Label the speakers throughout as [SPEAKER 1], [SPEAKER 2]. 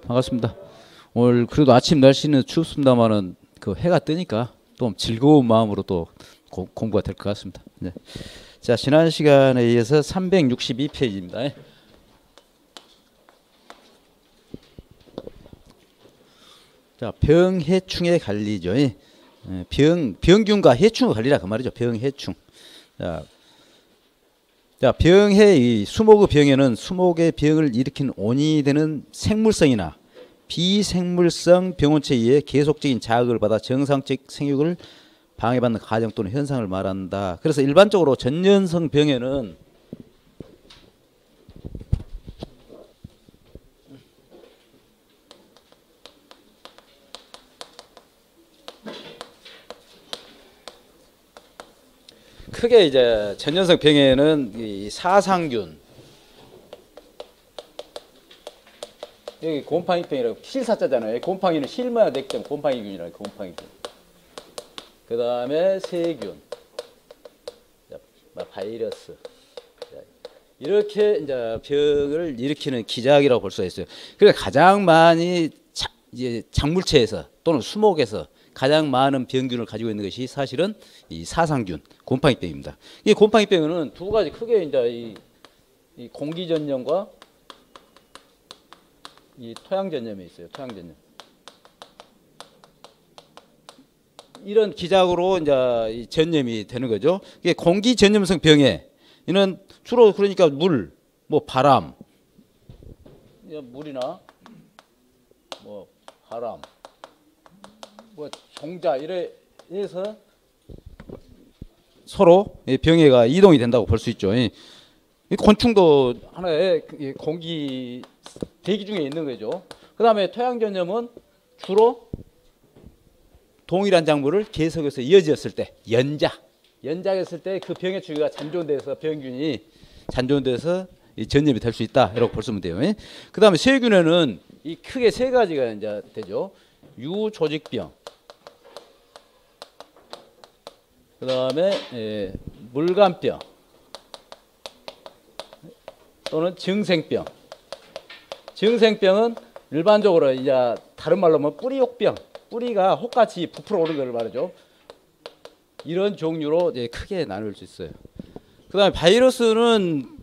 [SPEAKER 1] 반갑습니다. 오늘 그래도 아침 날씨는 춥습니다만은 그 해가 뜨니까 또 즐거운 마음으로 또 공부가 될 것 같습니다. 네. 자, 지난 시간에 이어서 362페이지입니다. 자, 병해충의 관리죠. 병균과 해충의 관리라 그 말이죠. 병해충. 자, 이 수목의 병에는 수목의 병을 일으킨 원인이 되는 생물성이나 비생물성 병원체에 의해 계속적인 자극을 받아 정상적 생육을 방해받는 과정 또는 현상을 말한다. 그래서 일반적으로 전염성 병에는 크게 이제 전염성 병에는 이 사상균, 여기 곰팡이병이라고 실사자잖아요. 곰팡이는 실마야 넥점 곰팡이균이라고 곰팡이균. 그 다음에 세균, 바이러스. 이렇게 이제 병을 일으키는 기작이라고 볼 수가 있어요. 그래서 가장 많이 이제 작물체에서 또는 수목에서 가장 많은 병균을 가지고 있는 것이 사실은 이 사상균, 곰팡이병입니다. 이 곰팡이병은 두 가지 크게 이제 이 공기전염과 이 토양전염이 있어요. 토양전염. 이런 기작으로 이제 이 전염이 되는 거죠. 이게 공기전염성 병에 이는 주로 그러니까 물, 뭐 바람, 물이나 뭐 바람, 뭐 종자 이래서 서로 병해가 이동이 된다고 볼 수 있죠. 이 곤충도 하나의 공기 대기 중에 있는 거죠. 그 다음에 토양전염은 주로 동일한 작물을 계속해서 이어졌을 때 연작했을 때 그 병의 주기가 잔존돼서 병균이 잔존돼서 전염이 될 수 있다 이렇게 볼 수 있으면 돼요. 그 다음에 세균에는 이 크게 세 가지가 이제 되죠. 유조직병, 그 다음에 물감병 또는 증생병. 증생병은 일반적으로 이제 다른 말로 하면 뿌리옥병, 뿌리가 혹같이 부풀어 오르는 걸 말이죠. 이런 종류로 이제 크게 나눌 수 있어요. 그 다음에 바이러스는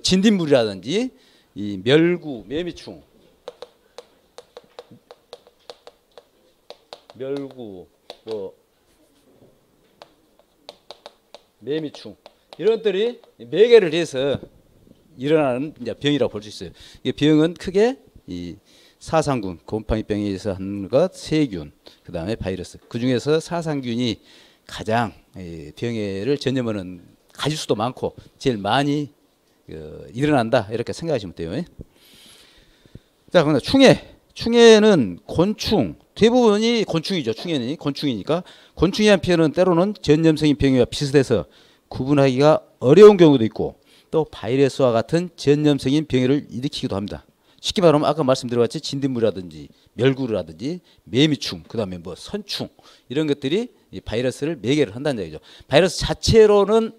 [SPEAKER 1] 진딧물이라든지 이 멸구, 매미충, 뭐 매미충 이런 것들이 매개를 해서 일어나는 이제 병이라고 볼 수 있어요. 이 병은 크게 이 사상균, 곰팡이병에 의해서 하는 것, 세균, 그 다음에 바이러스. 그 중에서 사상균이 가장 병해를 전염하는 가지수도 많고 제일 많이 일어난다 이렇게 생각하시면 돼요. 자, 그런데 충해는 곤충, 대부분이 곤충이죠. 충해는 곤충이니까 곤충에 대한 피해는 때로는 전염성인 병해와 비슷해서 구분하기가 어려운 경우도 있고 또 바이러스와 같은 전염성인 병해를 일으키기도 합니다. 쉽게 말하면 아까 말씀드렸듯이 진딧물이라든지 멸구라든지 매미충, 그 다음에 뭐 선충 이런 것들이 이 바이러스를 매개를 한다는 얘기죠. 바이러스 자체로는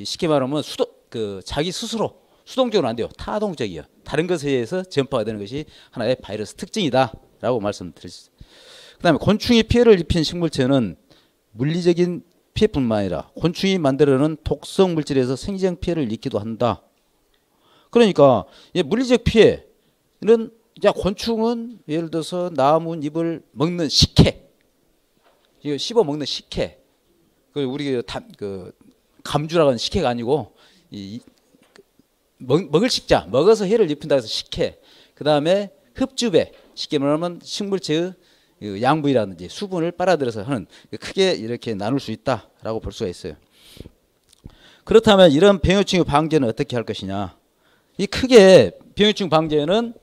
[SPEAKER 1] 쉽게 말하면 자기 스스로 수동적으로 안 돼요. 타동적이에요. 다른 것에 의해서 전파가 되는 것이 하나의 바이러스 특징이다라고 말씀드릴 수 있어요. 그 다음에 곤충이 피해를 입힌 식물체는 물리적인 피해뿐만 아니라 곤충이 만들어내는 독성 물질에서 생리적 피해를 입기도 한다. 그러니까 물리적 피해는 곤충은 예를 들어서 나뭇잎을 먹는 식혜, 이거 씹어 먹는 식혜, 우리 감주라고 하는 식혜가 아니고 먹을 식자, 먹어서 해를 입힌다 해서 식혜. 그 다음에 흡주배, 쉽게 말하면 식물체의 양분이라든지 수분을 빨아들여서 하는, 크게 이렇게 나눌 수 있다라고 볼 수가 있어요. 그렇다면 이런 병해충의 방제는 어떻게 할 것이냐? 이 크게 병해충 방제는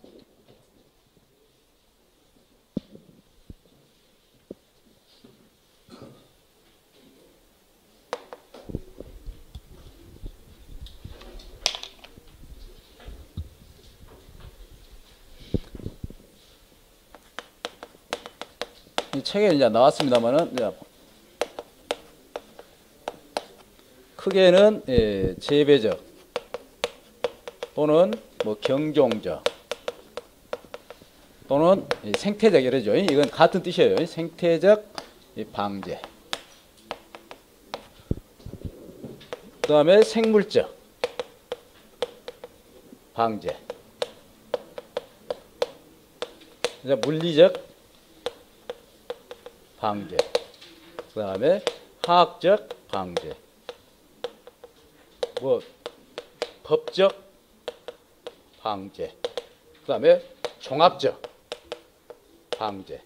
[SPEAKER 1] 이 책에 이제 나왔습니다만은 크게는 재배적 또는 뭐 경종적 또는 생태적 이러죠. 이건 같은 뜻이에요. 생태적 방제. 그 다음에 생물적 방제. 이제 물리적 방제. 그 다음에 화학적 방제. 뭐 법적 방제. 그 다음에 종합적 방제.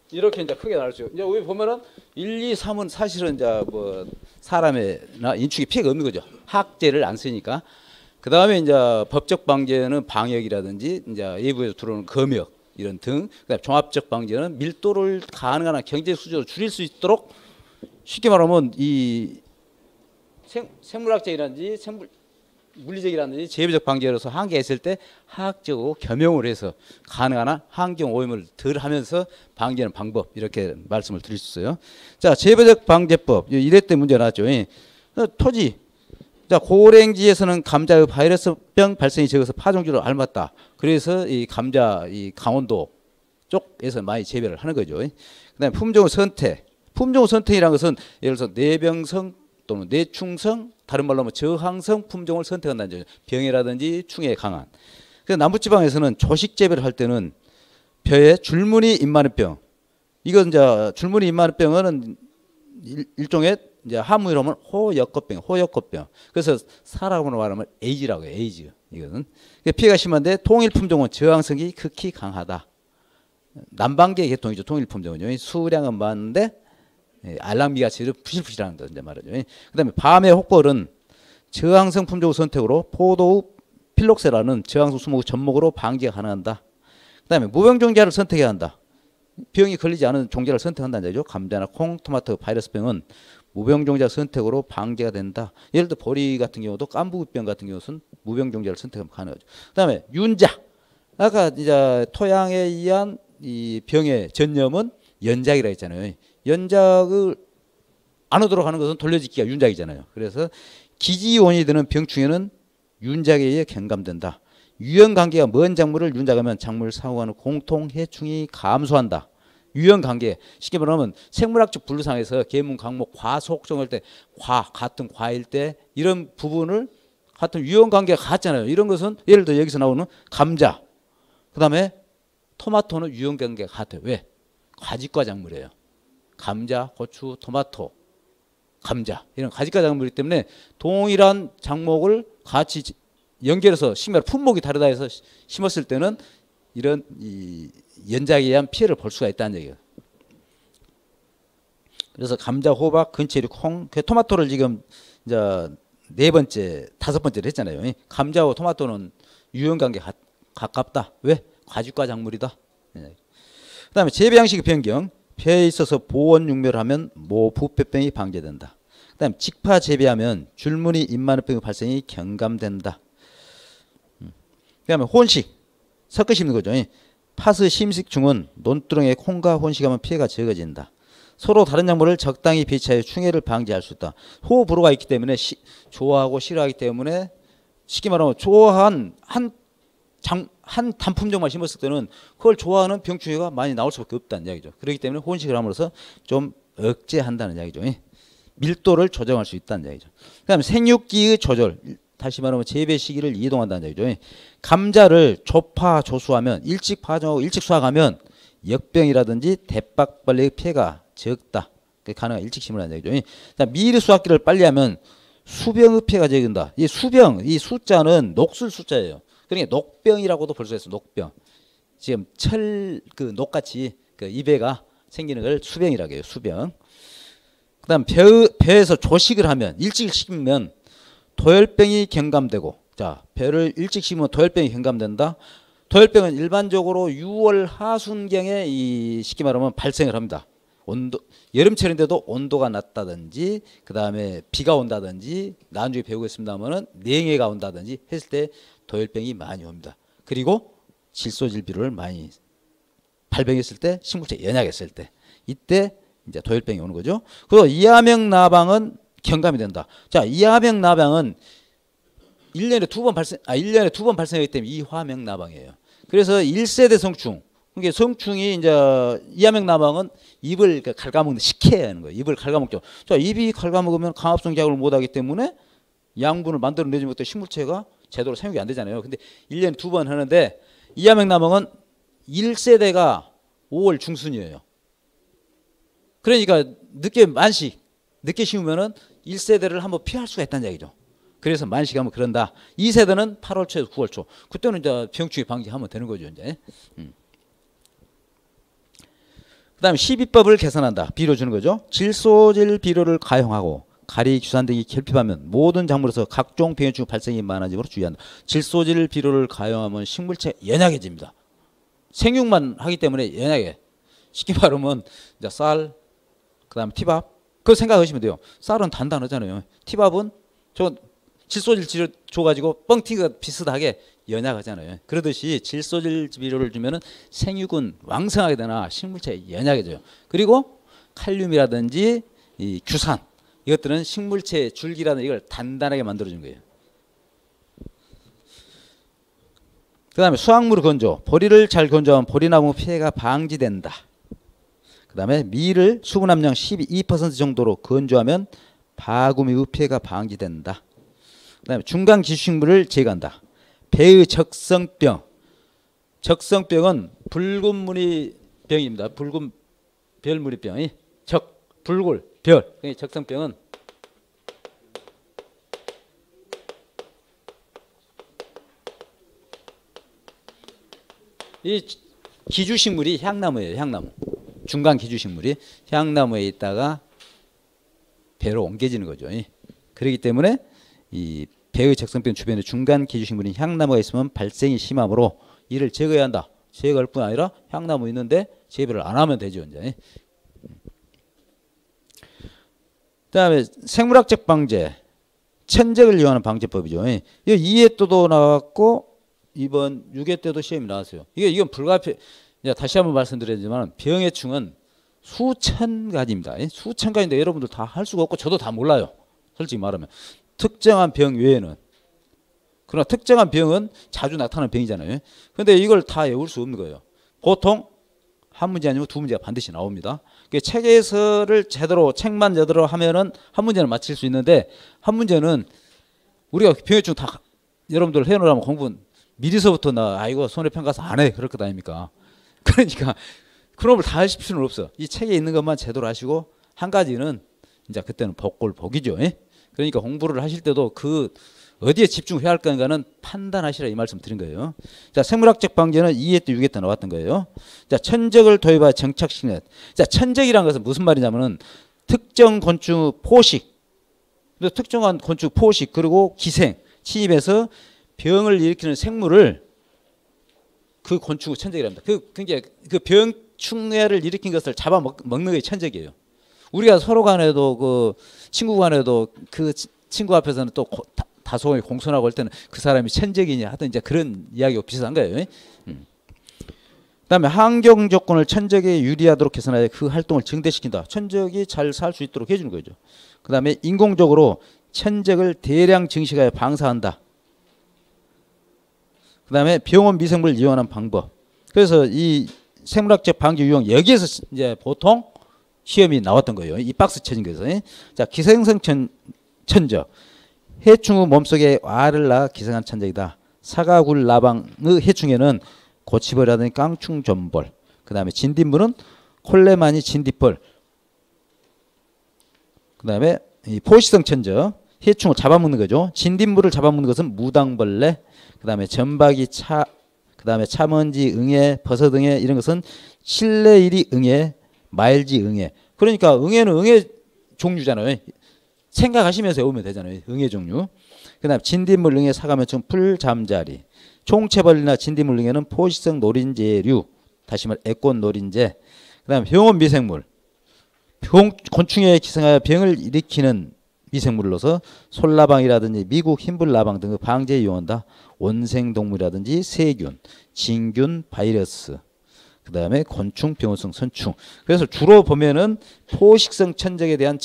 [SPEAKER 1] 이렇게 이제 크게 나눌 수 있고, 이제 여기 보면은 1, 2, 3은 사실은 이제 뭐 사람이나 인축에 피해가 없는 거죠. 학제를 안 쓰니까. 그 다음에 이제 법적 방제는 방역이라든지 이제 외부에서 들어오는 검역 이런 등. 그다음에 종합적 방제는 밀도를 가능한 한 경제 수준으로 줄일 수 있도록, 쉽게 말하면 이 생물학적이라든지 물리적이라든지 제비적 방제로서 한계가 있을 때 화학적으로 겸용을 해서 가능한 한 환경 오염을 덜 하면서 방제하는 방법, 이렇게 말씀을 드릴 수 있어요. 자, 제비적 방제법. 이래 때 문제가 나왔죠. 토지. 자, 고랭지에서는 감자의 바이러스병 발생이 적어서 파종주로 앓았다. 그래서 이 감자 이 강원도 쪽에서 많이 재배를 하는 거죠. 그다음에 품종 선택. 품종 선택이라는 것은 예를 들어서 내병성 또는 내충성, 다른 말로 하면 저항성 품종을 선택한다는 거죠. 병이라든지 충에 강한. 그래서 남부지방에서는 조식 재배를 할 때는 벼에 줄무늬 잎마늘병. 이건 이제 줄무늬 잎마늘병은 일종의 이제 한문으로 하면 호역꽃병. 그래서 사람으로 말하면 에이즈라고 해요. 에이즈. 이거는 피해가 심한데 통일 품종은 저항성이 극히 강하다. 남방계 계통이죠. 통일 품종은요. 수량은 많은데 알랑비가 제일 부실부실한 거 이제 말이죠. 그다음에 밤의 혹벌은 저항성 품종 선택으로 포도의 필록세라는 저항성 수목 접목으로 방지가 가능한다. 그다음에 무병 종자를 선택해야 한다. 병이 걸리지 않은 종자를 선택한다는 얘기죠. 감자나 콩, 토마토, 바이러스병은 무병 종자 선택으로 방제가 된다. 예를 들어 보리 같은 경우도 깐부병 같은 경우는 무병 종자를 선택하면 가능하죠. 그다음에 윤작. 아까 이제 토양에 의한 이 병의 전염은 연작이라 했잖아요. 연작을 안 오도록 하는 것은 돌려짓기가 윤작이잖아요. 그래서 기지원이 되는 병충해는 윤작에 의해 경감된다. 유연관계가 먼 작물을 윤작하면 작물을 사고하는 공통해충이 감소한다. 유연관계, 쉽게 말하면 생물학적 분류상에서 계문, 강목, 과, 속종할 때 같은 과일 때 이런 부분을 같은 유연관계가 같잖아요. 이런 것은 예를 들어 여기서 나오는 감자, 그 다음에 토마토는 유연관계가 같아요. 왜? 과집과 작물이에요. 감자, 고추, 토마토, 감자 이런 과집과 작물이기 때문에 동일한 작목을 같이 연결해서 심지어 품목이 다르다 해서 심었을 때는 이런 이 연작에 의한 피해를 볼 수가 있다는 얘기예요. 그래서 감자, 호박, 근체류, 콩, 토마토를 지금 이제 네 번째, 다섯 번째를 했잖아요. 감자와 토마토는 유연관계 가깝다. 왜? 과집과 작물이다. 그다음에 재배 양식의 변경. 폐에 있어서 보온 육묘를 하면 모부패병이 방제된다. 그다음에 직파 재배하면 줄무늬 잎마늘병의 발생이 경감된다. 그다음에 혼식. 섞어 심는 거죠. 파스 심식충은 논두렁에 콩과 혼식하면 피해가 적어진다. 서로 다른 작물을 적당히 배치하여 충해를 방지할 수 있다. 호불호가 있기 때문에 좋아하고 싫어하기 때문에 쉽게 말하면 좋아한 한 단품종만 심었을 때는 그걸 좋아하는 병충해가 많이 나올 수밖에 없다는 이야기죠. 그렇기 때문에 혼식을 함으로써 좀 억제한다는 이야기죠. 밀도를 조정할 수 있다는 이야기죠. 그다음에 생육기의 조절. 다시 말하면 재배 시기를 이동한다는 얘기죠. 감자를 조파조수하면 일찍 파종하고 일찍 수확하면 역병이라든지 대박벌레의 피해가 적다. 가능한 일찍 심으라는 얘기죠. 미리 수확기를 빨리 하면 수병의 피해가 적은다. 이 수병, 이 숫자는 녹술 숫자예요. 그러니까 녹병이라고도 볼 수 있어요. 녹병. 지금 그 녹같이 그 입에가 생기는 걸 수병이라고 해요. 수병. 그다음 배에서 조식을 하면 일찍 식으면 도열병이 경감되고, 자, 배를 일찍 심으면 도열병이 경감된다. 도열병은 일반적으로 6월 하순경에 이 쉽게 말하면 발생을 합니다. 여름철인데도 온도가 낮다든지, 그 다음에 비가 온다든지, 나중에 배우겠습니다만은 냉해가 온다든지 했을 때 도열병이 많이 옵니다. 그리고 질소질비를 많이 발병했을 때, 식물체 연약했을 때, 이때 이제 도열병이 오는 거죠. 그리고 이하명 나방은 경감이 된다. 자, 이하명 나방은 1년에 두 번 발생하기 때문에 이화명 나방이에요. 그래서 1세대 성충. 그러니까 성충이 이제 이암액 입을 갉아먹는 식혀야 하는 거예요. 입을 갉아먹죠. 자, 입이 갉아먹으면 강압성 작용을 못하기 때문에 양분을 만들어내지 못해 식물체가 제대로 생육이 안 되잖아요. 근데 1년에 2번 하는데 이암액 1세대가 5월 중순이에요. 그러니까 늦게 심으면은 1세대를 한번 피할 수가 있다는 얘기죠. 그래서 만식하면 그런다. 2세대는 8월 초에서 9월 초. 그때는 이제 병충해 방지하면 되는 거죠, 이제. 그다음에 시비법을 개선한다. 비료 주는 거죠. 질소질 비료를 가용하고 가리, 규산 등이 결핍하면 모든 작물에서 각종 병해충 발생이 많아지므로 주의한다. 질소질 비료를 가용하면 식물체 연약해집니다. 생육만 하기 때문에 연약해. 쉽게 말하면 이제 쌀, 그다음에 티밥. 그거 생각하시면 돼요. 쌀은 단단하잖아요. 티밥은 저 질소질 줘가지고 뻥튀기가 비슷하게 연약하잖아요. 그러듯이 질소질 비료를 주면은 생육은 왕성하게 되나 식물체에 연약해져요. 그리고 칼륨이라든지 이 규산 이것들은 식물체의 줄기라는 이걸 단단하게 만들어준 거예요. 그 다음에 수확물 건조. 보리를 잘 건조하면 보리나무 피해가 방지된다. 그 다음에 밀을 수분 함량 12% 정도로 건조하면 바구미의 피해가 방지된다. 그 다음에 중간 기수식물을 제거한다. 배의 적성병. 적성병은 붉은 무늬 병입니다. 붉은 별무늬병이 불골 별. 적성병은 이 기주식물이 향나무예요. 향나무. 중간 기주식물이 향나무에 있다가 배로 옮겨지는 거죠. 그렇기 때문에 이 배의 적성병 주변에 중간 기주식물인 향나무가 있으면 발생이 심하므로 이를 제거해야 한다. 제거할 뿐 아니라 향나무 있는데 재배를 안 하면 되죠. 이제. 그다음에 생물학적 방제, 천적을 이용하는 방제법이죠. 이거 2회 때도 나왔고 이번 6회 때도 시험이 나왔어요. 이건 불가피. 다시 한번 말씀드리지만 병해충은 수천 가지입니다. 수천 가지인데 여러분들 다 할 수가 없고 저도 다 몰라요. 솔직히 말하면. 특정한 병 외에는. 그러나 특정한 병은 자주 나타나는 병이잖아요. 그런데 이걸 다 외울 수 없는 거예요. 보통 한 문제 아니면 두 문제가 반드시 나옵니다. 책에서를 책만 제대로 하면은 한 문제는 맞힐 수 있는데 한 문제는 우리가 병해충 다 여러분들 해놓으라면 공부 미리서부터 이거 손해평가서 안 해. 그럴 것 아닙니까? 그러니까 그런 걸 다 하실 필요는 없어. 이 책에 있는 것만 제대로 하시고 한 가지는 이제 그때는 복골복이죠. 그러니까 공부를 하실 때도 그 어디에 집중해야 할 건가는 판단하시라 이 말씀 드린 거예요. 자, 생물학적 방제는 2회 때 6회 때 나왔던 거예요. 자, 천적을 도입하여 정착시키는. 자, 천적이라는 것은 무슨 말이냐면은 특정 곤충 포식, 특정한 곤충 포식 그리고 기생 침입해서 병을 일으키는 생물을 그 곤충을 천적이랍니다. 그러니까 그 병충해를 일으킨 것을 잡아 먹는 게 천적이에요. 우리가 서로 간에도 그 친구 간에도 그 친구 앞에서는 또 다소 공손하고 할 때는 그 사람이 천적이냐 하든 이제 그런 이야기와 비슷한 거예요. 그다음에 환경 조건을 천적에 유리하도록 개선하여 그 활동을 증대시킨다. 천적이 잘 살 수 있도록 해주는 거죠. 그다음에 인공적으로 천적을 대량 증식하여 방사한다. 그다음에 병원 미생물 이용하는 방법. 그래서 이 생물학적 방지 유형 여기에서 이제 보통 시험이 나왔던 거예요. 이 박스 쳐진 거에서. 자, 기생성 천적. 해충의 몸속에 알을 낳아 기생한 천적이다. 사과굴 나방의 해충에는 고치벌이라든지 깡충전벌. 그 다음에 진딧물은 콜레마니 진딧벌. 그 다음에 이 포식성 천적. 해충을 잡아먹는 거죠. 진딧물을 잡아먹는 것은 무당벌레. 그 다음에 전박이 그 다음에 참원지, 응애, 버섯 응애 이런 것은 실내일이 응애, 말지 응애. 그러니까 응애는 응애 종류잖아요. 생각하시면서 외우면 되잖아요. 응애 종류. 그 다음에 진딧물 응애, 사과면충, 풀잠자리. 총체벌이나 진딧물 응애는 포식성 노린재류. 다시 말해 애꽃 노린재. 그 다음에 병원 미생물. 곤충에 기생하여 병을 일으키는 미생물로서 솔라방이라든지 미국 흰불나방 등의 방제에 이용한다. 원생동물이라든지 세균, 진균, 바이러스. 그 다음에 곤충, 병원성 선충. 그래서 주로 보면은 포식성 천적에 대한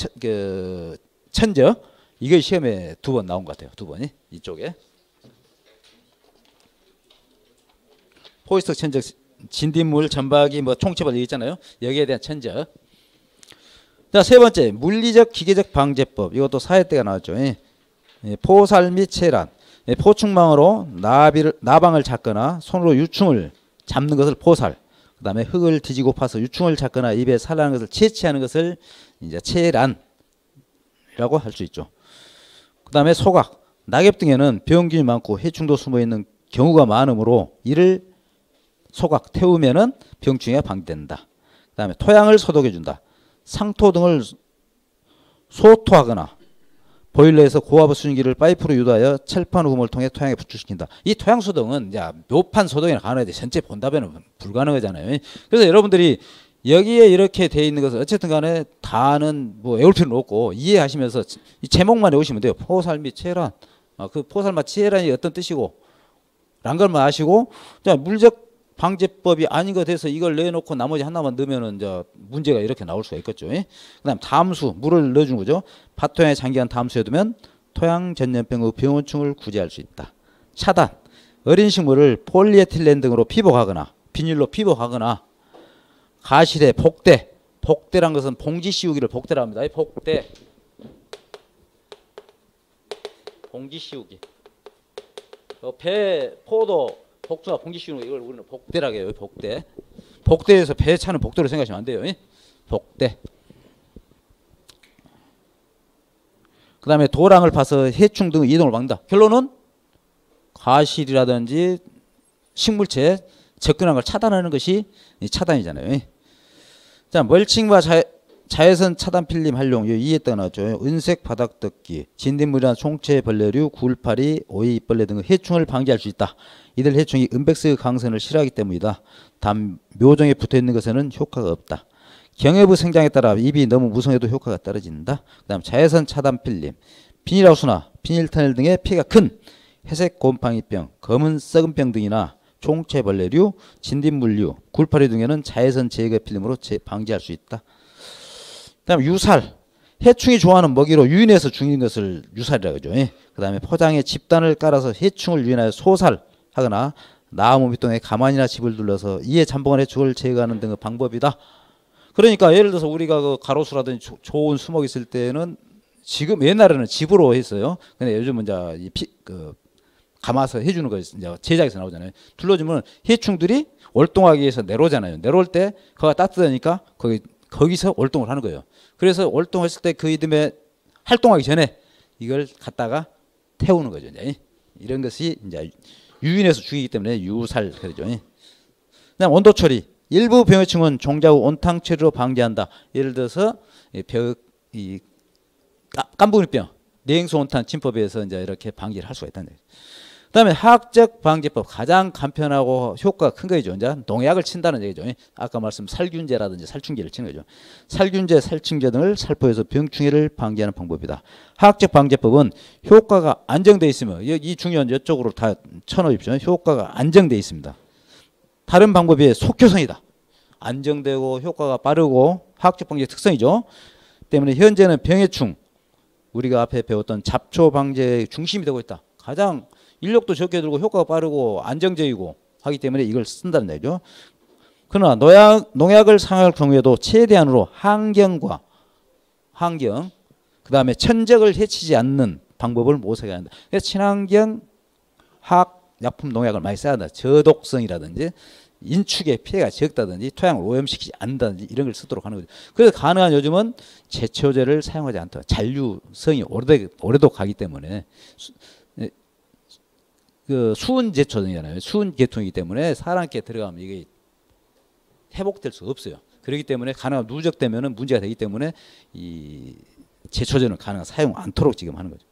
[SPEAKER 1] 천적. 이거 시험에 2번 나온 것 같아요. 2번이 이쪽에. 포스트 천적, 진딧물, 점박이, 뭐 총체벌 있잖아요. 여기에 대한 천적. 자, 세 번째 물리적 기계적 방제법. 이것도 사회 때가 나왔죠. 포살 및 체란. 포충망으로 나방을 잡거나 손으로 유충을 잡는 것을 포살. 그다음에 흙을 뒤지고 파서 유충을 잡거나 입에 살라는 것을 채취하는 것을 이제 체란이라고 할 수 있죠. 그다음에 소각. 낙엽 등에는 병균이 많고 해충도 숨어 있는 경우가 많으므로 이를 소각 태우면은 병충해가 방지된다. 그다음에 토양을 소독해 준다. 상토 등을 소토하거나 보일러에서 고압 수증기를 파이프로 유도하여 철판 우음을 통해 토양에 분출시킨다. 이 토양 소독은 이제 묘판 소독이나 가능한데 전체 본답에는 불가능하잖아요. 그래서 여러분들이 여기에 이렇게 돼 있는 것을 어쨌든 간에 다는 뭐 외울 필요는 없고 이해하시면서 이 제목만 외우시면 돼요. 포살 및 체란. 그 포살 및 체란이 어떤 뜻이고 란 걸만 아시고 자, 물적 방제법이 아닌 것 돼서 이걸 내놓고 나머지 하나만 넣으면은 이제 문제가 이렇게 나올 수가 있겠죠. 그다음 담수, 물을 넣어준 거죠. 밭토양에 장기간 담수해 두면 토양 전염병의 병원충을 구제할 수 있다. 차단, 어린 식물을 폴리에틸렌 등으로 피복하거나 비닐로 피복하거나 가시대, 복대, 복대란 것은 봉지 씌우기를 복대라 합니다. 복대, 봉지 씌우기. 배, 포도, 복숭아 봉지 씌우는 거 이걸 우리는 복대라고 해요. 복대. 복대에서 배 차는 복도로 생각하시면 안 돼요. 복대. 그 다음에 도랑을 파서 해충 등 이동을 막는다. 결론은 과실이라든지 식물체 접근한 걸 차단하는 것이 차단이잖아요. 자, 멀칭과 자외선 차단 필름 활용 이해했다가 나왔죠. 은색 바닥 덮기, 진딧물이나 총체 벌레류, 굴파리, 오이 입벌레 등의 해충을 방지할 수 있다. 이들 해충이 은백스 강선을 싫어하기 때문이다. 단 묘종에 붙어있는 것에는 효과가 없다. 경해부 생장에 따라 입이 너무 무성해도 효과가 떨어진다. 그 다음 자외선 차단 필름, 비닐하우스나 비닐터널 등의 피해가 큰 회색 곰팡이병, 검은 썩은병 등이나 총체벌레류, 진딧물류, 굴파리 등에는 자외선 제거 필름으로 방지할 수 있다. 그 다음에 유살, 해충이 좋아하는 먹이로 유인해서 죽이는 것을 유살이라고 하죠. 그 다음에 포장에 집단을 깔아서 해충을 유인하여 소살하거나 나무 밑동에 가만히나 집을 둘러서 이에 잠복한 해충을 제거하는 등의 방법이다. 그러니까 예를 들어서 우리가 그 가로수라든지 좋은 수목 있을 때는 지금 옛날에는 집으로 했어요. 근데 요즘은 이제 감아서 해주는 거 이제 제작에서 나오잖아요. 둘러주면 해충들이 월동하기 위해서 내려오잖아요. 내려올 때 거기가 따뜻하니까 거기서 월동을 하는 거예요. 그래서 월동했을 때 그 이듬해 활동하기 전에 이걸 갖다가 태우는 거죠. 이제. 이런 것이 이제 유인해서 죽이기 때문에 유살 그러죠. 그다음 온도 처리. 일부 병해충은 종자 후 온탕 처리로 방지한다. 예를 들어서 깐부니병, 냉수 온탕 침법에 의해서 이제 이렇게 방지를 할 수가 있다는 거예요. 그다음에 화학적 방제법 가장 간편하고 효과가 큰 거죠. 이제 농약을 친다는 얘기죠. 아까 말씀 살균제라든지 살충제를 치는 거죠. 살균제, 살충제 등을 살포해서 병충해를 방지하는 방법이다. 화학적 방제법은 효과가 안정돼 있으면 이 중요한 이쪽으로 다 쳐놓으십시오. 효과가 안정돼 있습니다. 다른 방법이 속효성이다. 안정되고 효과가 빠르고 화학적 방제 특성이죠. 때문에 현재는 병해충 우리가 앞에 배웠던 잡초 방제의 중심이 되고 있다. 가장 인력도 적게 들고 효과가 빠르고 안정적이고 하기 때문에 이걸 쓴다는 얘기죠. 그러나 농약을 사용할 경우에도 최대한으로 환경 그 다음에 천적을 해치지 않는 방법을 모색해야 한다. 그래서 친환경 화학 약품 농약을 많이 써야 한다. 저독성이라든지 인축에 피해가 적다든지 토양을 오염시키지 않는다든지 이런 걸 쓰도록 하는 거죠. 그래서 가능한 요즘은 제초제를 사용하지 않다. 잔류성이 오래도 가기 때문에 그 수은 제초등이잖아요. 수은 계통이기 때문에 사람께 들어가면 이게 회복될 수가 없어요. 그렇기 때문에 가능한 누적되면은 문제가 되기 때문에 이 제초제는 가능한 사용 않도록 지금 하는 거죠.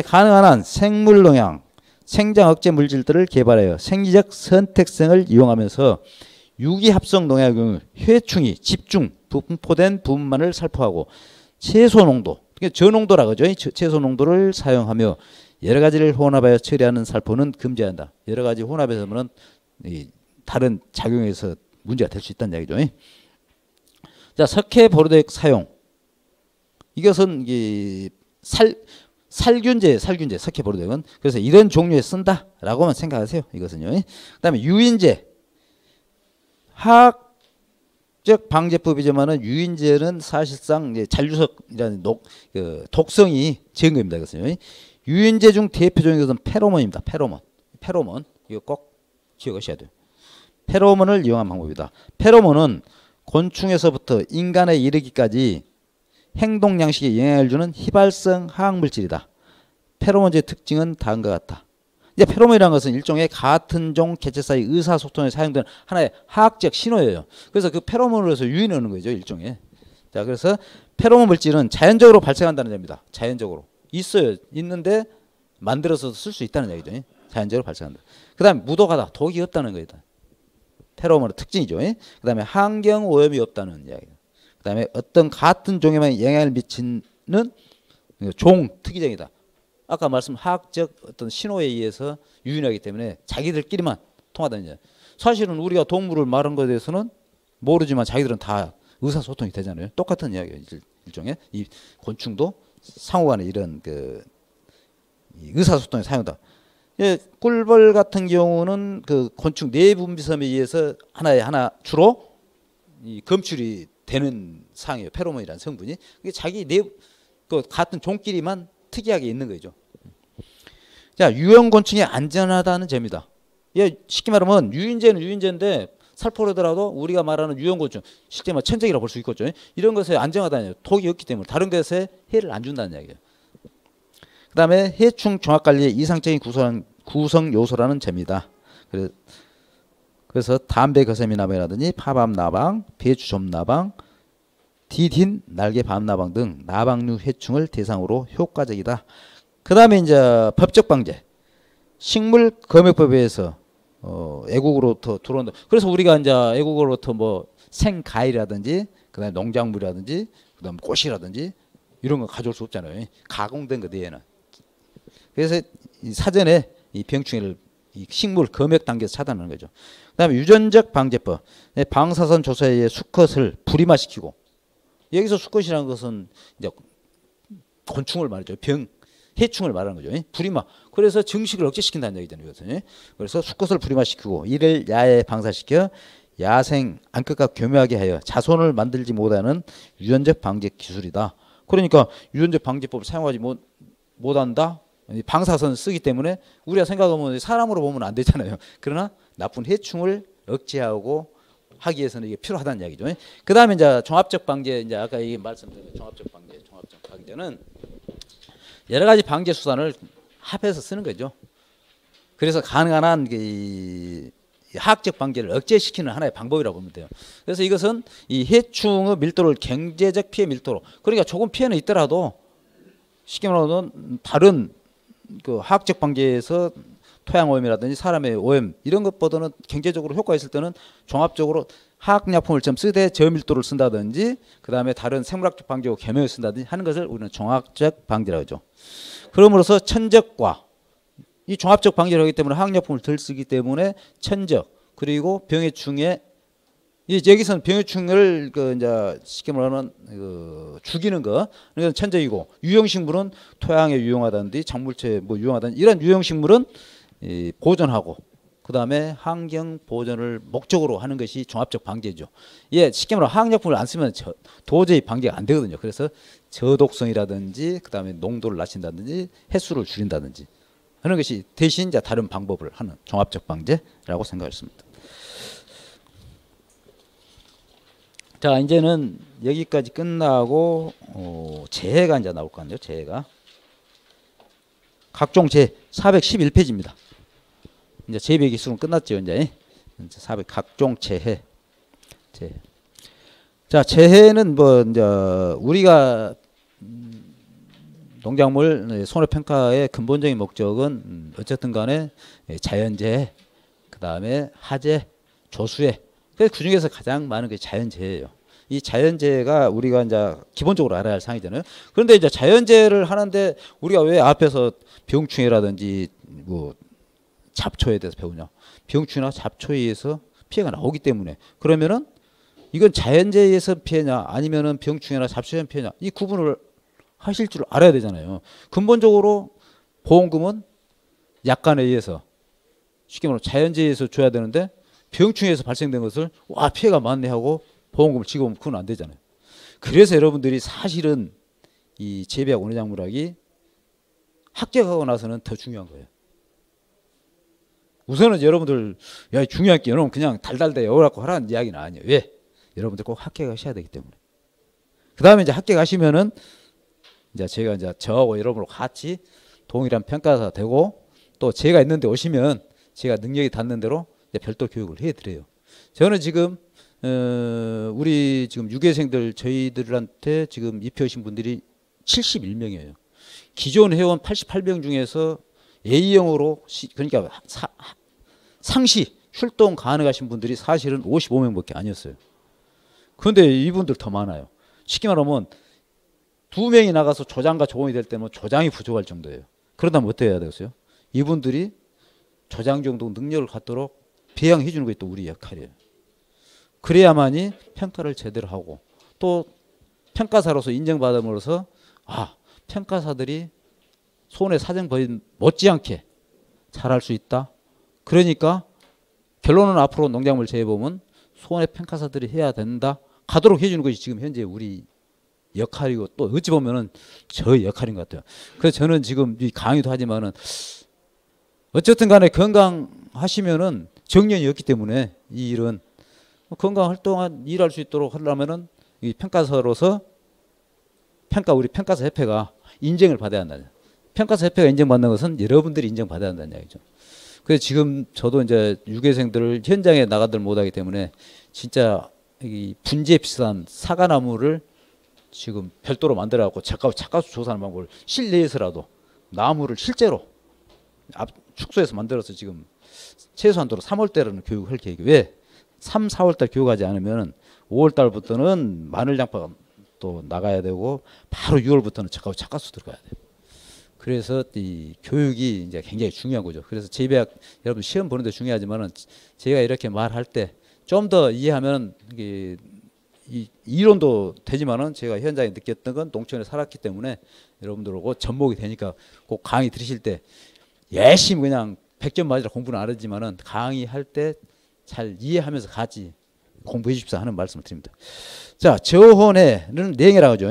[SPEAKER 1] 가능한 한 생물 농약, 생장 억제 물질들을 개발하여 생리적 선택성을 이용하면서 유기합성 농약의 경우 해충이 집중 분포된 부분만을 살포하고 최소 농도, 저농도라고 하죠. 최소 농도를 사용하며 여러 가지를 혼합하여 처리하는 살포는 금지한다. 여러 가지 혼합해서 하면 다른 작용에서 문제가 될 수 있다는 얘기죠. 자, 석회 보르덱 사용. 이것은 살균제, 석회 보르덱은. 그래서 이런 종류에 쓴다라고만 생각하세요. 이것은요. 그다음에 유인제, 화학적 방제법이지만은 유인제는 사실상 이제 잔류석이라는 독성이 적은 겁니다. 그것은 유인제 중 대표적인 것은 페로몬입니다. 페로몬 이거 꼭 기억하셔야 돼요. 페로몬을 이용한 방법이다. 페로몬은 곤충에서부터 인간에 이르기까지 행동 양식에 영향을 주는 휘발성 화학물질이다. 페로몬의 특징은 다음과 같다. 이제 페로몬이라는 것은 일종의 같은 종 개체 사이 의사소통에 사용되는 하나의 화학적 신호예요. 그래서 그 페로몬으로 해서 유인하는 거죠, 일종의. 자, 그래서 페로몬 물질은 자연적으로 발생한다는 점입니다. 자연적으로 있어요. 있는데 만들어서 쓸 수 있다는 얘기죠. 자연적으로 발생한다. 그다음에 무독하다, 독이 없다는 거다. 페로몬의 특징이죠. 그다음에 환경 오염이 없다는 이야기. 그다음에 어떤 같은 종에만 영향을 미치는 종 특이점이다. 아까 말씀 화학적 어떤 신호에 의해서 유인하기 때문에 자기들끼리만 통하다는 얘기. 사실은 우리가 동물을 말한 것에 대해서는 모르지만 자기들은 다 의사소통이 되잖아요. 똑같은 이야기예요. 일종의 이 곤충도 상호간에 이런 그 의사소통에 사용다. 예, 꿀벌 같은 경우는 그 곤충 내분비섬에 의해서 하나 주로 이 검출이 되는 상이에요. 페로몬이라는 성분이. 이게 자기 그 같은 종끼리만 특이하게 있는 거죠. 자, 유형곤충이 안전하다는 점이다. 예, 쉽게 말하면 유인제는 유인제인데 살포르더라도 우리가 말하는 유형곤충, 실제 뭐 천적이라고 볼 수 있겠죠. 이런 것에 안전하다는 얘기예요. 독이 없기 때문에 다른 것에 해를 안 준다는 얘기예요. 그 다음에 해충 종합관리의 이상적인 구성 요소라는 점이다. 그래서 담배 거세미나방이라든지 파밤나방, 배추점나방, 디딘 날개밤나방 등 나방류 해충을 대상으로 효과적이다. 그 다음에 이제 법적 방제, 식물 검역법에 의해서 애국으로부터 들어온다. 그래서 우리가 이제 애국으로부터 뭐 생과일이라든지, 그다음에 농작물이라든지, 그다음 꽃이라든지 이런 거 가져올 수 없잖아요. 가공된 거 대에는. 그래서 사전에 이 병충해를 이 식물 검역 단계에서 차단하는 거죠. 그다음에 유전적 방제법, 방사선 조사에 수컷을 불임화시키고, 여기서 수컷이라는 것은 이제 곤충을 말이죠. 해충을 말하는 거죠. 불임화. 그래서 증식을 억제시킨다는 얘기잖아요. 이것은. 그래서 수컷을 불임화시키고 이를 야외에 방사시켜 야생 암컷과 교묘하게 하여 자손을 만들지 못하는 유전적 방제 기술이다. 그러니까 유전적 방제법을 사용하지 못한다. 방사선 쓰기 때문에 우리가 생각하면 사람으로 보면 안 되잖아요. 그러나 나쁜 해충을 억제하고 하기 위해서는 이게 필요하다는 이야기죠. 그 다음에 이제 종합적 방제, 이제 아까 이 말씀드린 종합적 방제는 여러 가지 방제 수단을 합해서 쓰는 거죠. 그래서 가능한 한 화학적 방제를 억제시키는 하나의 방법이라고 보면 돼요. 그래서 이것은 이 해충의 밀도를 경제적 피해 밀도로, 그러니까 조금 피해는 있더라도 쉽게 말하면 다른 그 화학적 방제에서 토양 오염이라든지 사람의 오염 이런 것보다는 경제적으로 효과 있을 때는 종합적으로 화학약품을 좀 쓰되 저밀도를 쓴다든지, 그 다음에 다른 생물학적 방제로 겸용을 쓴다든지 하는 것을 우리는 종합적 방제라고 하죠. 그러므로서 천적과 이 종합적 방제를 하기 때문에 화학약품을 덜 쓰기 때문에 천적, 그리고 병해충에 여기서는 병해충을 그 이제 쉽게 말하면 죽이는 거, 이건 천적이고, 유용식물은 토양에 유용하다든지 작물체에 뭐 유용하다든지 이런 유용식물은 보존하고, 그 다음에 환경 보존을 목적으로 하는 것이 종합적 방제죠. 예, 쉽게 말하면 화학약품을 안 쓰면 도저히 방제가 안 되거든요. 그래서 저독성이라든지, 그 다음에 농도를 낮춘다든지, 횟수를 줄인다든지 하는 것이 대신 이제 다른 방법을 하는 종합적 방제라고 생각했습니다. 자, 이제는 여기까지 끝나고 재해가 이제 나올 거 아니에요. 재해가 각종 재해 411페이지입니다. 이제 재배 기술은 끝났죠. 이제 400 각종 재해. 자, 재해는 뭐 이제 우리가 농작물 손해평가의 근본적인 목적은 어쨌든 간에 자연재해, 그 다음에 화재, 조수해. 그 중에서 가장 많은 게 자연재해예요. 이 자연재해가 우리가 이제 기본적으로 알아야 할 사항이잖아요. 그런데 이제 자연재해를 하는데 우리가 왜 앞에서 병충해라든지 뭐 잡초에 대해서 배우냐? 병충해나 잡초에 의해서 피해가 나오기 때문에. 그러면은 이건 자연재해에 의해서 피해냐, 아니면은 병충해나 잡초에 피해냐, 이 구분을 하실 줄 알아야 되잖아요. 근본적으로 보험금은 약관에 의해서, 쉽게 말하면 자연재해에서 줘야 되는데 병충해에서 발생된 것을 와 피해가 많네 하고 보험금을 지고 오면 그건 안 되잖아요. 그래서 여러분들이 사실은 이 재배학 원예작물학이 합격하고 나서는 더 중요한 거예요. 우선은 여러분들 야 중요한 게 여러분 그냥 달달대 외우라고 하라는 이야기는 아니에요. 왜? 여러분들 꼭 합격하셔야 되기 때문에. 그 다음에 이제 합격하시면은 이제 제가 이제 저하고 여러분하고 같이 동일한 평가사 되고 또 제가 있는데 오시면 제가 능력이 닿는 대로 이제 별도 교육을 해드려요. 저는 지금 우리 지금 유괴생들 저희들한테 지금 입회 오신 분들이 71명이에요. 기존 회원 88명 중에서 A형으로 그러니까 상시 출동 가능하신 분들이 사실은 55명밖에 아니었어요. 그런데 이분들 더 많아요. 쉽게 말하면 2명이 나가서 조장과 조공이 될 때면 조장이 부족할 정도예요. 그러다면 어떻게 해야 되겠어요? 이분들이 조장 정도 능력을 갖도록 배양해 주는 것이 또 우리 역할이에요. 그래야만이 평가를 제대로 하고 또 평가사로서 인정받음으로써 아 평가사들이 손에 사정법인 못지않게 잘할 수 있다. 그러니까 결론은 앞으로 농작물 재배보험은 손해 평가사들이 해야 된다. 가도록 해주는 것이 지금 현재 우리 역할이고 또 어찌 보면은 저의 역할인 것 같아요. 그래서 저는 지금 이 강의도 하지만은 어쨌든 간에 건강하시면은 정년이 없기 때문에 이 일은 건강 활동한 일할 수 있도록 하려면은 이 평가사로서 우리 평가사 협회가 인정을 받아야 한다는. 평가사 협회가 인정받는 것은 여러분들이 인정받아야 한다는 이야기죠. 그래서 지금 저도 이제 유괴생들을 현장에 나가들 못하기 때문에 진짜 이 분지에 비싼 사과나무를 지금 별도로 만들어갖고 착가수 조사하는 방법을 실내에서라도 나무를 실제로 축소해서 만들어서 지금 최소한도로 3월달에는 교육할 계획이 왜 3, 4월달 교육하지 않으면 5월달부터는 마늘 장파가 또 나가야 되고 바로 6월부터는 착가수 들어가야 돼요. 그래서 이 교육이 이제 굉장히 중요한 거죠. 그래서 재배학 여러분 시험 보는데 중요하지만은 제가 이렇게 말할 때 좀 더 이해하면 이 이론도 되지만은 제가 현장에 느꼈던 건 농촌에 살았기 때문에 여러분들하고 접목이 되니까 꼭 강의 들으실 때 열심히 그냥 100점 맞으라 공부는 안 하지만은 강의할 때 잘 이해하면서 같이 공부해 주십사 하는 말씀을 드립니다. 자, 저온해는 냉해라고 하죠.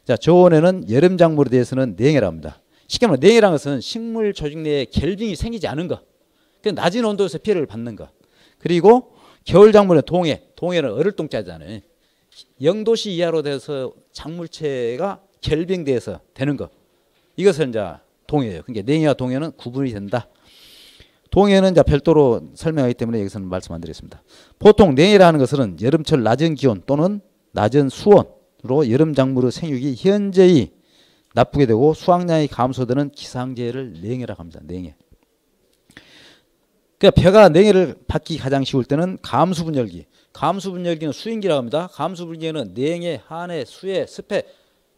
[SPEAKER 1] 자, 저온해는 여름 작물에 대해서는 냉해라고 합니다. 쉽게 말하면 냉해라는 것은 식물 조직 내에 결빙이 생기지 않은 것. 그 낮은 온도에서 피해를 받는 것. 그리고 겨울 작물의 동해는 어를 동자잖아요. 0도씨 이하로 돼서 작물체가 결빙돼서 되는 것. 이것을 이제 동해예요. 그러니까 냉해와 동해는 구분이 된다. 동해는 이제 별도로 설명하기 때문에 여기서는 말씀 안 드리겠습니다. 보통 냉해라는 것은 여름철 낮은 기온 또는 낮은 수온으로 여름 작물의 생육이 현저히 나쁘게 되고 수확량이 감소되는 기상재해를 냉해라고 합니다. 냉해. 그러니까 벼가 냉해를 받기 가장 쉬울 때는 감수분열기. 감수분열기는 수인기라고 합니다. 감수분열기는 냉해, 한해, 수해, 습해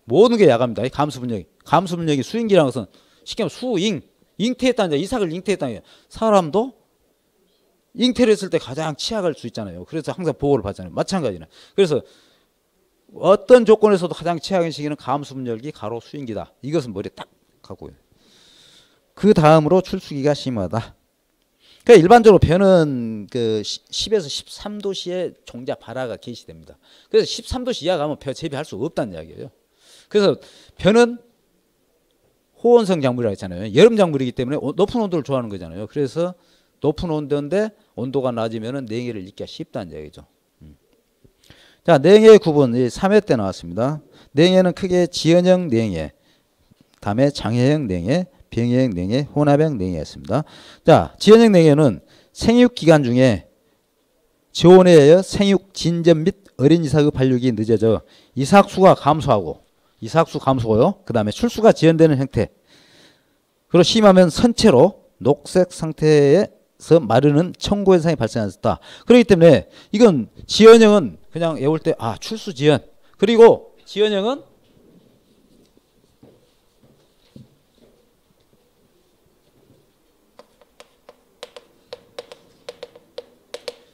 [SPEAKER 1] 모든 게 야갑니다. 감수분열기. 감수분열기 수인기라는 것은 쉽게 말하면 수잉. 잉태했다는 게 이삭을 잉태했다는 게 사람도 잉태를 했을 때 가장 취약할 수 있잖아요. 그래서 항상 보호를 받잖아요. 마찬가지는. 그래서 어떤 조건에서도 가장 취약한 시기는 감수분열기 가로 수인기다. 이것은 머리에 딱 갖고 그 다음으로 출수기가 심하다. 그러니까 일반적으로 벼는 그 10에서 13도씨의 종자 발화가 개시됩니다. 그래서 13도씨 이하 가면 벼 재배할 수 없다는 이야기예요. 그래서 벼는 호온성 작물이라고 했잖아요. 여름 작물이기 때문에 높은 온도를 좋아하는 거잖아요. 그래서 높은 온도인데 온도가 낮으면 냉해를 잊기가 쉽다는 얘기죠. 자, 냉해 구분 3회 때 나왔습니다. 냉해는 크게 지연형 냉해, 다음에 장해형 냉해, 병해형 냉해, 혼합형 냉해였습니다. 자, 지연형 냉해는 생육 기간 중에 저온에 의해 생육 진전 및 어린 이삭의 발육이 늦어져 이삭수가 감소하고 이삭수 감소고요. 그 다음에 출수가 지연되는 형태. 그리고 심하면 선체로 녹색 상태에서 마르는 청고 현상이 발생했다. 그렇기 때문에 이건 지연형은 그냥 외울 때 출수 지연. 그리고 지연형은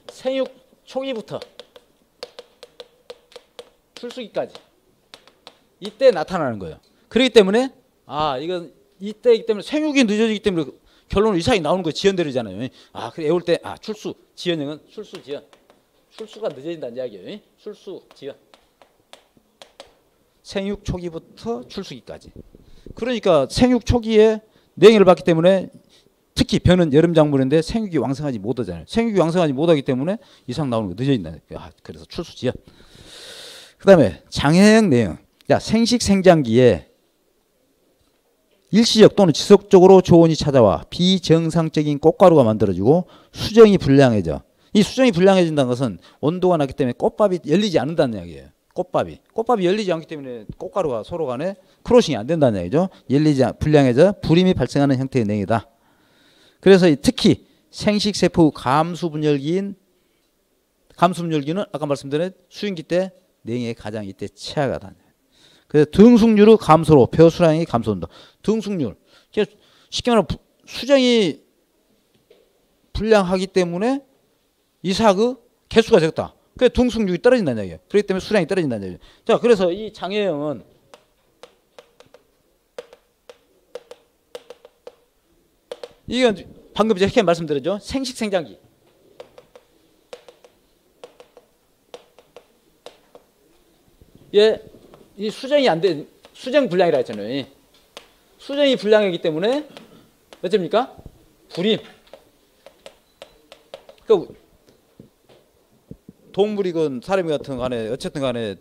[SPEAKER 1] 생육 초기부터 출수기까지 이때 나타나는 거예요. 그렇기 때문에 이건 이때이기 때문에 생육이 늦어지기 때문에 결론은 이상이 나오는 거 지연되잖아요. 아, 그래 애울 때 출수 지연형은 출수 지연. 출수가 늦어진다는 이야기예요. 출수 지연. 생육 초기부터 출수기까지. 그러니까 생육 초기에 냉해를 받기 때문에 특히 벼는 여름 작물인데 생육이 왕성하지 못하잖아요. 생육이 왕성하지 못하기 때문에 이상 나오는 거 늦어진다. 그래서 출수 지연. 그다음에 장애형 내용. 자, 생식 생장기에 일시적 또는 지속적으로 조온이 찾아와 비정상적인 꽃가루가 만들어지고 수정이 불량해져. 이 수정이 불량해진다는 것은 온도가 낮기 때문에 꽃밥이 열리지 않는다는 이야기예요. 꽃밥이 열리지 않기 때문에 꽃가루가 서로 간에 크로싱이 안 된다는 얘기죠. 불량해져 불임이 발생하는 형태의 냉이다. 그래서 특히 생식세포 감수분열기는 아까 말씀드린 수증기 때 냉이에 가장 이때 취약하다. 그래서 등숙률의 감소로 벼 수량이 감소한다. 등숙률. 쉽게 말하면 수정이 불량하기 때문에 이삭의 개수가 적다. 그래서 등숙률이 떨어진다는 얘기예요. 그렇기 때문에 수량이 떨어진다는 얘기예요. 자, 그래서 이 장애형은 이건 방금 제가 이렇게 말씀드렸죠. 생식생장기. 이 수정이 안 돼. 수정 불량이라 했잖아요. 수정이 불량이기 때문에 어쩝니까? 불임. 그러니까 동물이건 사람이 같은 간에 어쨌든 간에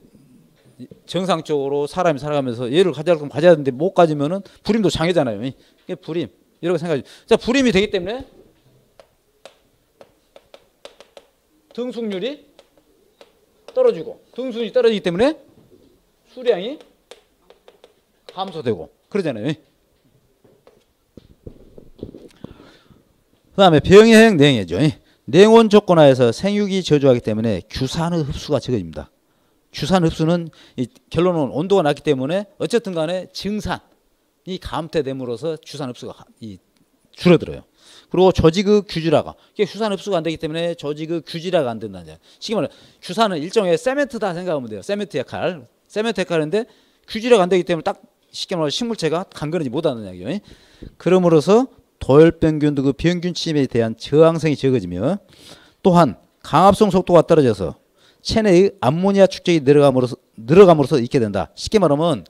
[SPEAKER 1] 정상적으로 사람이 살아가면서 얘를 가져야 되는데 못 가지면은 불임도 장애잖아요. 이게 불임. 이렇게 생각하죠. 자, 불임이 되기 때문에 등숙률이 떨어지고 등수율이 떨어지기 때문에 수량이 감소되고 그러잖아요. 그 다음에 병해형 냉해죠. 냉온 조건 하에서 생육이 저조하기 때문에 규산의 흡수가 적어집니다. 규산 흡수는 결론은 온도가 낮기 때문에 어쨌든 간에 증산이 감퇴됨으로써 규산 흡수가 줄어들어요. 그리고 조직의 규질화가 규산 흡수가 안 되기 때문에 조직의 규질화가 안 된다는 거예요. 쉽게 말해 규산은 일종의 세멘트다 생각하면 돼요. 세멘트 역할인데 규질화가 안 되기 때문에 딱 쉽게 말해 식물체가 강건하지 못하는 이야기예요. 그러므로서 도열병균 등 그 병균 침에 대한 저항성이 적어지며 또한 강압성 속도가 떨어져서 체내의 암모니아 축적이 늘어감으로써 있게 된다. 쉽게 말하면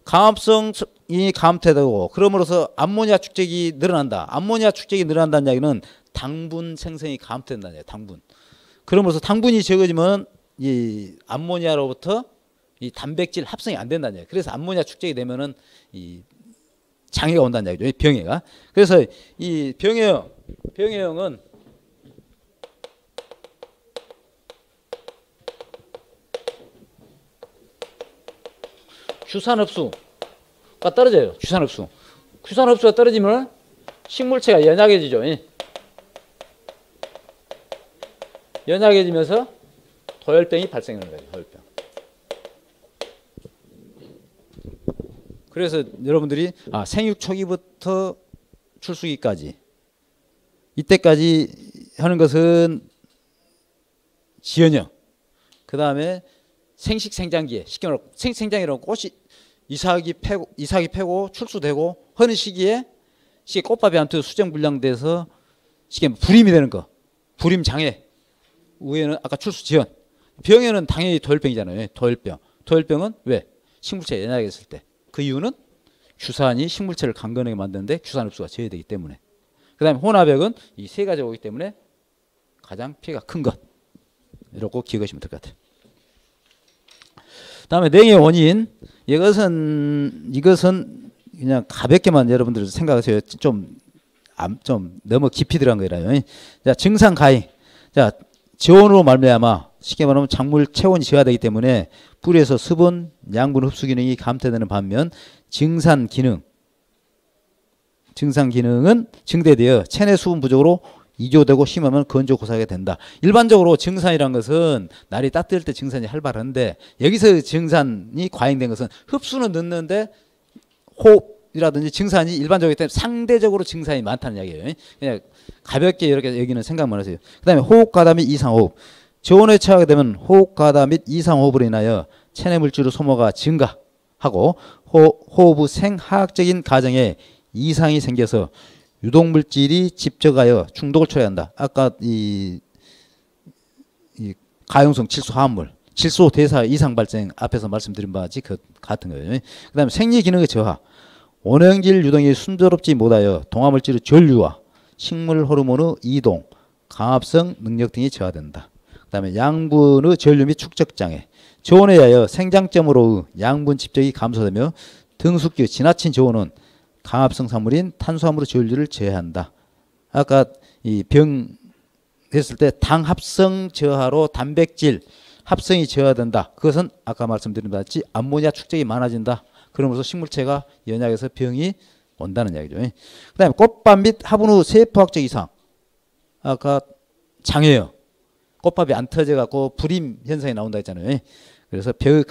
[SPEAKER 1] 강압성이 감퇴되고 그러므로서 암모니아 축적이 늘어난다. 암모니아 축적이 늘어난다는 이야기는 당분 생성이 감퇴된다는 얘기예요. 당분. 그러므로서 당분이 적어지면 이 암모니아로부터 이 단백질 합성이 안 된다는 얘기예요. 그래서 암모니아 축적이 되면은 이 장애가 온다는 얘기죠. 병해가. 그래서 이 병해형은 규산흡수가 떨어져요. 규산흡수가 떨어지면 식물체가 연약해지죠. 연약해지면서 도열병이 발생하는 거죠. 도열병. 그래서 여러분들이 생육 초기부터 출수기까지 이때까지 하는 것은 지연형. 그 다음에 생식생장기에 쉽게 말하면 생식생장기라는 꽃이 이삭이 패고 출수되고 하는 시기에 꽃밥이 안 터져 수정 불량돼서 쉽게 불임이 되는 거. 불임 장애. 위에는 아까 출수 지연. 병에는 당연히 도열병이잖아요. 도열병은 왜? 식물체 연약했을 때. 그 이유는 규산이 식물체를 강건하게 만드는데 규산 흡수가 제외되기 때문에. 그 다음에 혼합액은 이 세 가지가 오기 때문에 가장 피해가 큰 것. 이렇게 기억하시면 될 것 같아요. 다음에 냉의 원인. 이것은 그냥 가볍게만 여러분들 생각하세요. 좀 너무 깊이 들어간 거라요. 자, 증상 가행. 자, 저온으로 말미암아 쉽게 말하면 작물 체온이 저하되기 때문에 뿌리에서 수분, 양분 흡수 기능이 감퇴되는 반면 증산 기능은 증대되어 체내 수분 부족으로 이조되고 심하면 건조 고사하게 된다. 일반적으로 증산이란 것은 날이 따뜻할 때 증산이 활발한데 여기서 증산이 과잉된 것은 흡수는 늦는데 호흡이라든지 증산이 일반적이기 때문에 상대적으로 증산이 많다는 이야기예요. 그냥 가볍게 이렇게 여기는 생각만 하세요. 그 다음에 호흡가다 및 이상호흡. 저온에 처하게 되면 호흡가다 및 이상호흡으로 인하여 체내 물질의 소모가 증가하고 호흡의 생화학적인 과정에 이상이 생겨서 유독물질이 집적하여 충독을 초래한다. 아까 이 가용성 질소 화합물, 질소 대사 이상 발생 앞에서 말씀드린 바와 같이 그 같은 거예요. 그다음에 생리 기능의 저하, 원형질 유동이 순조롭지 못하여 동화물질의 전류와 식물 호르몬의 이동, 강합성 능력 등이 저하된다. 그다음에 양분의 전류 및 축적 장애, 저온에 의하여 생장점으로의 양분 집적이 감소되며 등숙기의 지나친 저온은 강합성 산물인 탄수화물의 전류를 제한다. 아까 이 병 했을 때 당 합성 저하로 단백질 합성이 저하된다. 그것은 아까 말씀드린 바와 같이 암모니아 축적이 많아진다. 그러면서 식물체가 연약해서 병이 온다는 이야기죠. 그 다음에 꽃밥 및 화분 후 세포학적 이상. 아까 장애요. 꽃밥이 안 터져갖고 불임 현상이 나온다 했잖아요. 그래서 벼의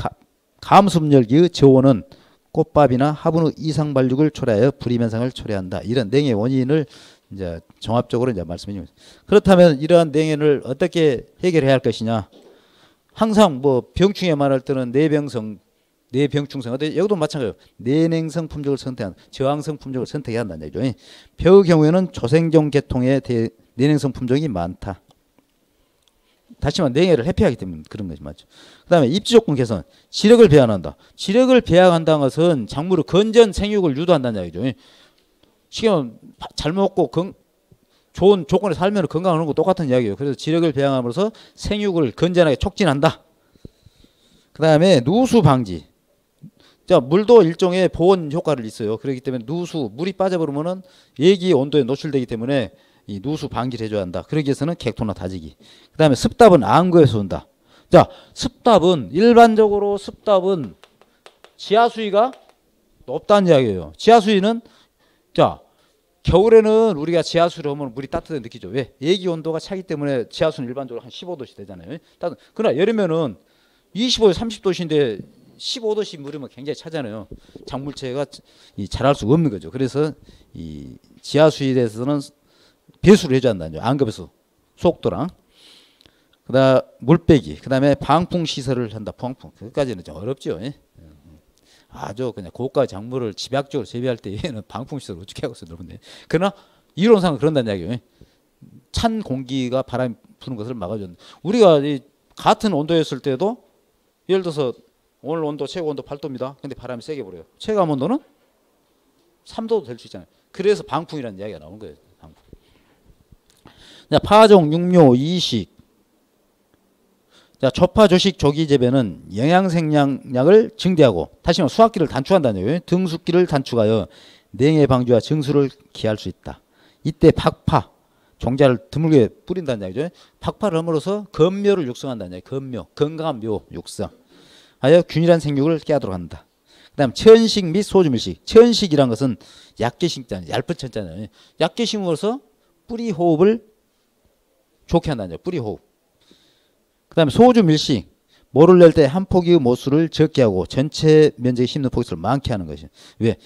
[SPEAKER 1] 감습열기의 저온은 꽃밥이나 화분 후 이상 발육을 초래하여 불임 현상을 초래한다. 이런 냉해 원인을 이제 종합적으로 이제 말씀해 주니다. 그렇다면 이러한 냉해를 어떻게 해결해야 할 것이냐? 항상 뭐 병충해 말할 때는 내병충성, 여기도 마찬가지예요. 내냉성 품종을 선택한다. 저항성 품종을 선택해야 한다는 얘기죠. 벼의 경우에는 조생종 계통의 내냉성 품종이 많다. 다시 말해 냉해를 회피하기 때문에 그런 것이 맞죠. 그 다음에 입지 조건 개선, 지력을 배양한다. 지력을 배양한다는 것은 작물의 건전 생육을 유도한다는 얘기죠. 시계는 잘 먹고 좋은 조건에 살면 건강하는 거 똑같은 이야기예요. 그래서 지력을 배양함으로써 생육을 건전하게 촉진한다. 그 다음에 누수 방지. 자, 물도 일종의 보온 효과를 있어요. 그렇기 때문에 물이 빠져버리면은 예기 온도에 노출되기 때문에 이 누수 방지를 해줘야 한다. 그러기 위해서는 객토나 다지기. 그 다음에 습답은 안구에서 온다. 자, 일반적으로 습답은 지하수위가 높다는 이야기예요. 지하수위는 자, 겨울에는 우리가 지하수를 하면 물이 따뜻하게 느끼죠. 왜? 예기 온도가 차기 때문에 지하수는 일반적으로 한 15도씩 되잖아요. 그러나 여름에는 25도, 30도씨인데 15도씨 물이면 굉장히 차잖아요. 작물체가 자랄 수가 없는 거죠. 그래서 이 지하수에 대해서는 배수를 해줘야 한다죠. 안급에서 속도랑. 그다음 물빼기. 그다음에 방풍 시설을 한다. 방풍. 그까지는 좀 어렵죠. 예? 아주 그냥 고가 작물을 집약적으로 재배할 때 얘는 방풍 시설을 어떻게 하고 있어요, 여러분들. 그러나 이론상 그런다는 이야기예요. 찬 공기가 바람이 부는 것을 막아주는. 우리가 이 같은 온도였을 때도 예를 들어서 오늘 온도 최고 온도 8도입니다. 근데 바람이 세게 불어요. 체감 온도는 3도도 될 수 있잖아요. 그래서 방풍이라는 이야기가 나오는 거예요. 방풍. 자, 파종, 육묘, 이식. 자, 초파, 조식, 조기 재배는 영양 생량량을 증대하고 다시 말해 수확기를 단축한다는 얘기예요. 등숙기를 단축하여 냉해 방지와 증수를 기할 수 있다. 이때 박파, 종자를 드물게 뿌린다는 얘기죠. 박파를 함으로써 건묘를 육성한다는 얘기예요. 건묘, 건강한 묘 육성. 하여 균일한 생육을 깨하도록 한다. 그 다음 천식 및 소주밀식. 천식이란 것은 얕게 심잖아요. 얇은 천잖아요. 얕게 심으로써 뿌리 호흡을 좋게 한다는 얘기예요. 뿌리 호흡. 그 다음에 소주밀식. 모를 낼 때 한 포기의 모수를 적게 하고 전체 면적에 심는 포기수를 많게 하는 것이죠. 왜?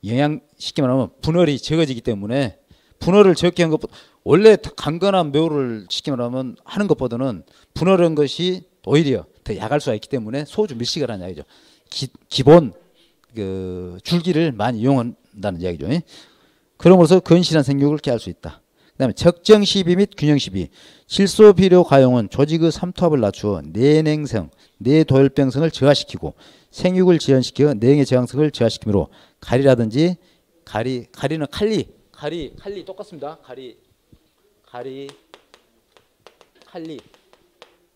[SPEAKER 1] 영양 쉽게 말하면 분할이 적어지기 때문에 분할을 적게 한 것보다 원래 강건한 묘를 쉽게 말하면 하는 것보다는 분할한 것이 오히려 더 약할 수가 있기 때문에 소주 밀식을 하는 이야기죠. 기본 그 줄기를 많이 이용한다는 이야기죠. 그러면서 건실한 생육을 깨할 수 있다. 그다음에 적정 시비 및 균형 시비. 질소 비료 가용은 조직의 삼투압을 낮추어 내냉성, 내도열병성을 저하시키고 생육을 지연시켜 냉해 저항성을 저하시키므로 가리라든지 가리는 칼리 똑같습니다. 칼리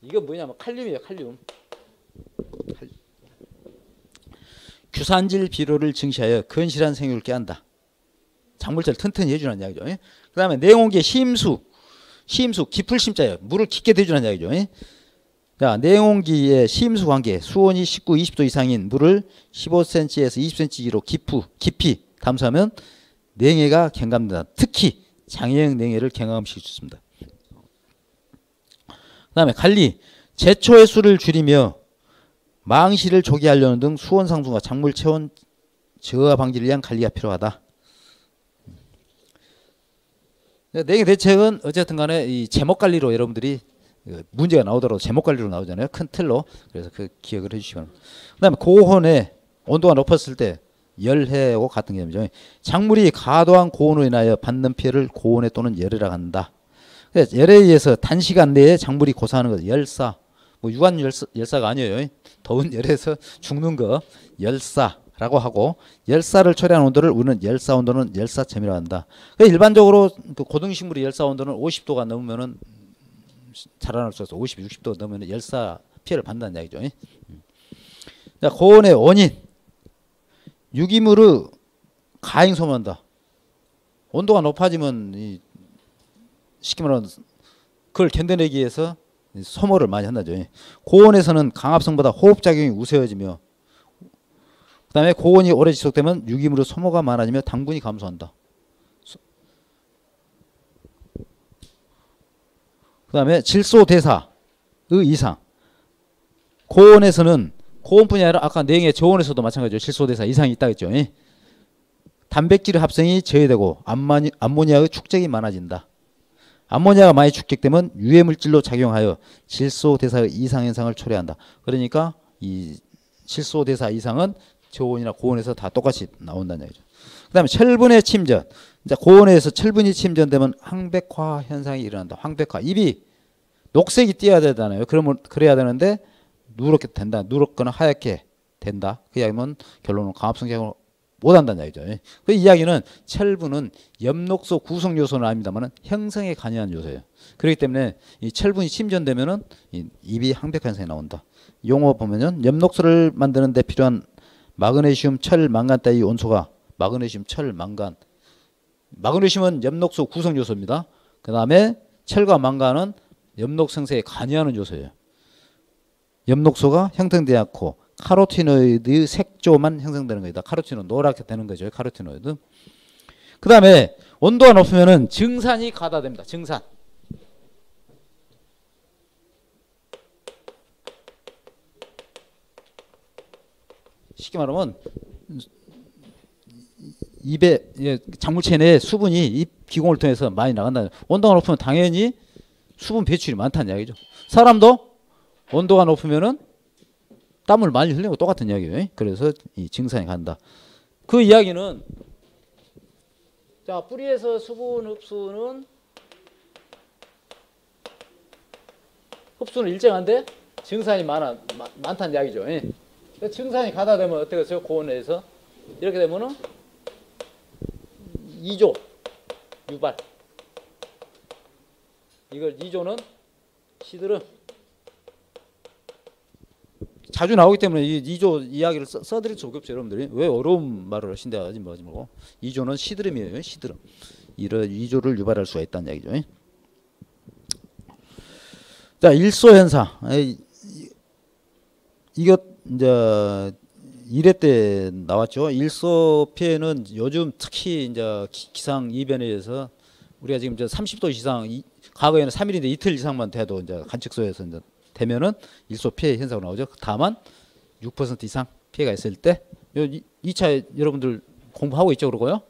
[SPEAKER 1] 이거 뭐냐면 칼륨이에요. 칼륨. 규산질 비료를 증시하여 건실한 생육을 깨한다. 작물체를 튼튼히 해주는 이야기죠. 그 다음에 내용기의 심수 깊을 심자예요. 물을 깊게 대주는 이야기죠. 자, 내용기의 심수 관계. 수온이 19, 20도 이상인 물을 15cm에서 20cm로 깊이 담수하면 냉해가 경감된다. 특히 장애형 냉해를 경감시킬 수 있습니다. 그 다음에 관리. 제초의 수를 줄이며 망실을 조기하려는 등 수온 상승과 작물 체온 저하 방지를 위한 관리가 필요하다. 냉해 대책은 어쨌든 간에 이 제목 관리로 여러분들이 문제가 나오더라도 제목 관리로 나오잖아요. 큰 틀로. 그래서 그 기억을 해주시기 바랍니다. 그 다음에 고온에 온도가 높았을 때 열해하고 같은 개념이죠. 작물이 과도한 고온으로 인하여 받는 피해를 고온해 또는 열해라고 한다. 그래서 열해에 의해서 단시간 내에 작물이 고사하는 것은 열사. 뭐 유한 열사가 아니에요. 더운 열에서 죽는 거 열사라고 하고, 열사를 초래한 온도를 우리는 열사 온도는 열사점이라고 한다. 그러니까 일반적으로 그 고등식물의 열사 온도는 50도가 넘으면은 자라날 수 없어. 50, 60도 넘으면 열사 피해를 받는다는 이야기죠. 자, 고온의 원인. 유기물의 가행 소모한다. 온도가 높아지면 쉽게 말하면 그걸 견뎌내기 위해서 소모를 많이 한다죠. 고온에서는 강압성보다 호흡작용이 우세해지며, 그 다음에 고온이 오래 지속되면 유기물의 소모가 많아지며 당분이 감소한다. 그 다음에 질소대사의 이상. 고온에서는, 고온뿐이 아니라 아까 냉해 저온에서도 마찬가지죠. 질소대사 이상이 있다겠죠. 단백질의 합성이 저해되고 암모니아의 축적이 많아진다. 암모니아가 많이 축적되면 유해물질로 작용하여 질소대사의 이상 현상을 초래한다. 그러니까 이 질소대사 이상은 저온이나 고온에서 다 똑같이 나온다는 얘기죠. 그 다음에 철분의 침전. 이제 고온에서 철분이 침전되면 황백화 현상이 일어난다. 황백화. 입이 녹색이 띄어야 되잖아요. 그래야 되는데 누렇게 된다. 누렇거나 하얗게 된다. 그 이야기면 결론은 강압성 작용을 못한다는 이야기죠. 그 이야기는 철분은 엽록소 구성 요소는 아닙니다만 형성에 관여한 요소예요. 그렇기 때문에 이 철분이 침전되면은 입이 황백화 현상이 나온다. 용어 보면은 엽록소를 만드는 데 필요한 마그네슘, 철, 망간 따위 원소가 마그네슘, 철, 망간. 마그네슘은 엽록소 구성 요소입니다. 그 다음에 철과 망간은 엽록 생성에 관여하는 요소예요. 엽록소가 형성되지 않고 카로티노이드의 색조만 형성되는 거다. 카로티노이드 노랗게 되는 거죠. 카로티노이드. 그 다음에 온도가 높으면은 증산이 가다됩니다. 증산. 쉽게 말하면 입에 작물체 내에 수분이 입 기공을 통해서 많이 나간다. 온도가 높으면 당연히 수분 배출이 많다는 이야기죠. 사람도 온도가 높으면은 땀을 많이 흘리고 똑같은 이야기예요. 그래서 이 증산이 간다. 그 이야기는 자, 뿌리에서 수분 흡수는 일정한데 증산이 많다는 이야기죠. 증산이 가다 되면 어떻게 됐어요? 고온에서 이렇게 되면은 2조 유발. 이걸 2조는 시들은 자주 나오기 때문에 이 2조 이야기를 써드릴 수 없죠. 여러분들이 왜 어려운 말을 하신다 하지 말고 2조는 시드름이에요. 시드름. 이런 2조를 유발할 수가 있다는 얘기죠. 자, 일소 현상. 이거 이제 1회 때 나왔죠. 일소 피해는 요즘 특히 이제 기상 이변에 의해서 우리가 지금 이제 30도 이상, 과거에는 3일인데 이틀 이상만 돼도 이제 관측소에서 이제 되면은 일소 피해 현상으로 나오죠. 다만 6% 이상 피해가 있을 때, 2차 여러분들 공부하고 있죠, 그러고요.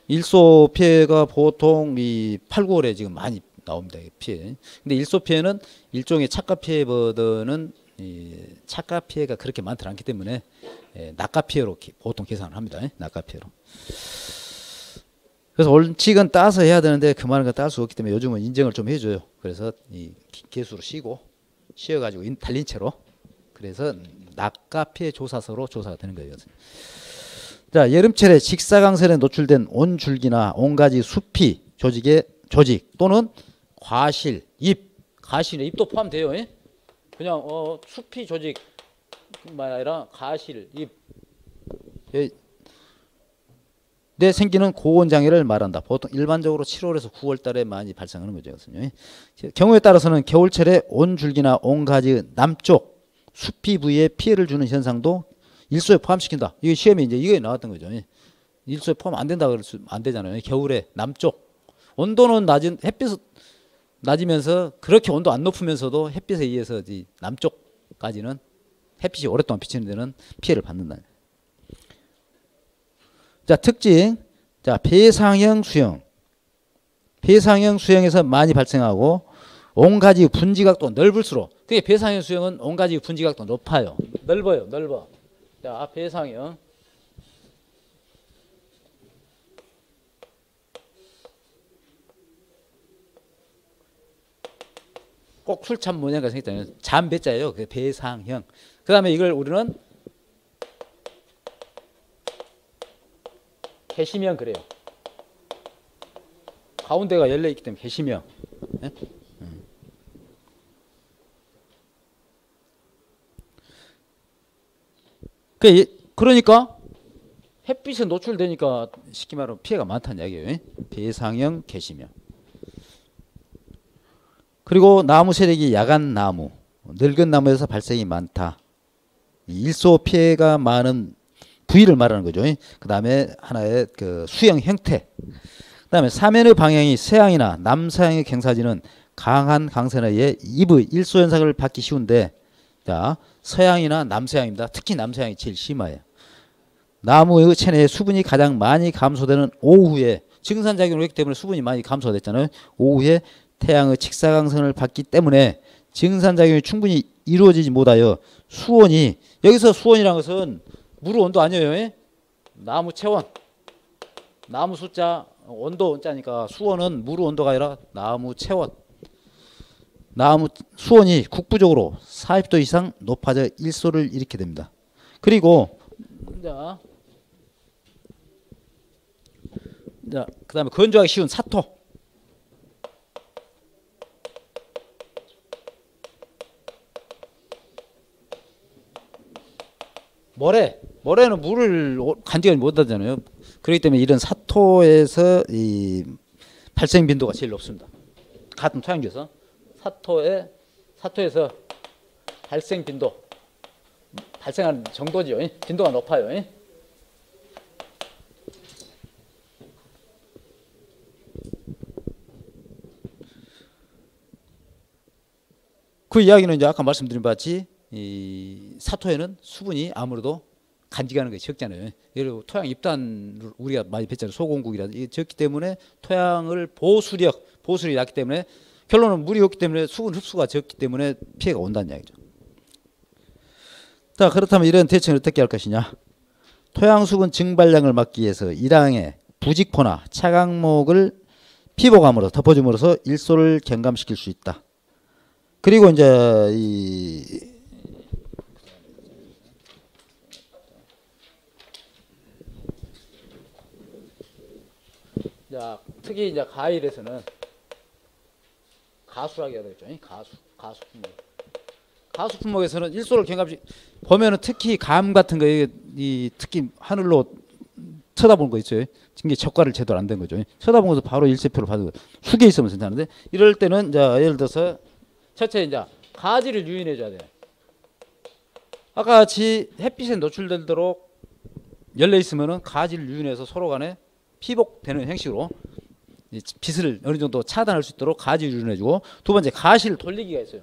[SPEAKER 1] 일소 피해가 보통 이 8, 9월에 지금 많이 나옵니다. 피해. 근데 일소 피해는 일종의 착가 피해보다는 이 착가 피해가 그렇게 많지 않기 때문에 낙가 피해로 보통 계산을 합니다. 낙가 피해로. 그래서 원칙은 따서 해야 되는데 그만한 거 딸 수 없기 때문에 요즘은 인정을 좀 해줘요. 그래서 이 개수로 쉬어가지고 달린 채로. 그래서 낙가 피해 조사서로 조사가 되는 거예요. 자, 여름철에 직사광선에 노출된 온줄기나 온가지 수피 조직 또는 과실, 가실에 잎도 포함돼요. 그냥 수피 조직만 아니라 가실, 잎 내 생기는 고온 장애를 말한다. 보통 일반적으로 7월에서 9월 달에 많이 발생하는 거죠. 경우에 따라서는 겨울철에 온줄기나 온가지 남쪽 수피 부위에 피해를 주는 현상도 일소에 포함시킨다. 이게 시험에 이제 이게 나왔던 거죠. 일소에 포함 안 된다 그럴 안 되잖아요. 겨울에 남쪽 온도는 햇빛 낮으면서 그렇게 온도 안 높으면서도 햇빛에 의해서 남쪽까지는 햇빛이 오랫동안 비치는 데는 피해를 받는다. 자, 특징. 자, 배상형 수형. 배상형 수형에서 많이 발생하고 온가지 분지각도 넓을수록, 그게 배상형 수형은 온가지 분지각도 높아요. 넓어. 자, 배상형. 꼭 술찬 모양가 생겼잖아요. 잠배자예요. 그 배상형. 그 다음에 이걸 우리는 개시명 그래요. 가운데가 열려 있기 때문에 개시명. 예? 그러니까 햇빛에 노출되니까 쉽게 말하면 피해가 많다는 이야기예요. 예? 배상형 개시명. 그리고 나무 세력이 야간 나무, 늙은 나무에서 발생이 많다. 일소 피해가 많은 부위를 말하는 거죠. 그 다음에 하나의 그 수형 형태. 그 다음에 사면의 방향이 서양이나 남서양의 경사지는 강한 강선에 의해 이브 일소 현상을 받기 쉬운데, 자, 서양이나 남서양입니다. 특히 남서양이 제일 심해요. 나무의 체내에 수분이 가장 많이 감소되는 오후에, 증산작용을 했기 때문에 수분이 많이 감소됐잖아요. 오후에 태양의 직사광선을 받기 때문에 증산작용이 충분히 이루어지지 못하여 수온이, 여기서 수온이라는 것은 물 온도 아니에요. 예? 나무 체온, 나무 숫자, 온도 온자니까 수온은 물 온도가 아니라 나무 체온. 나무 수온이 국부적으로 40도 이상 높아져 일소를 일으키게 됩니다. 그리고 자, 그다음에 건조하기 쉬운 사토. 모래는 물을 간직하지 못하잖아요. 그렇기 때문에 이런 사토에서 이 발생 빈도가 제일 높습니다. 같은 토양지에서 사토에서 발생 빈도, 발생하는 정도죠. 빈도가 높아요. 그 이야기는 이제 아까 말씀드린 바와 같이 이 사토에는 수분이 아무래도 간직하는 게 적잖아요. 예를 들어 토양 입단을 우리가 많이 뵀잖아요. 소공국이라든지 적기 때문에 토양을 보수력이 낮기 때문에 결론은 물이 없기 때문에 수분 흡수가 적기 때문에 피해가 온다는 이야기죠. 자, 그렇다면 이런 대책을 어떻게 할 것이냐. 토양 수분 증발량을 막기 위해서 일항에 부직포나 차강목을 피복함으로 덮어줌으로써 일소를 경감시킬 수 있다. 그리고 이제 특히 이제 가일에서는 가수라고 해야 되겠죠. 가수 품목. 가수 품목에서는 일소를 경감시 보면은 특히 감 같은 거 특히 하늘로 쳐다보는 거 있어요. 이게 적과를 제대로 안 된 거죠. 쳐다보면서 바로 일세표를 받는 거. 숙여 있으면 괜찮은데 이럴 때는 이제 예를 들어서 첫째 이제 가지를 유인해 줘야 돼. 아까 같이 햇빛에 노출되도록 열려 있으면은 가지를 유인해서 서로 간에 피복되는 형식으로 빛을 어느 정도 차단할 수 있도록 가지를 유인해 주고, 두 번째 가시를 돌리기가 있어요.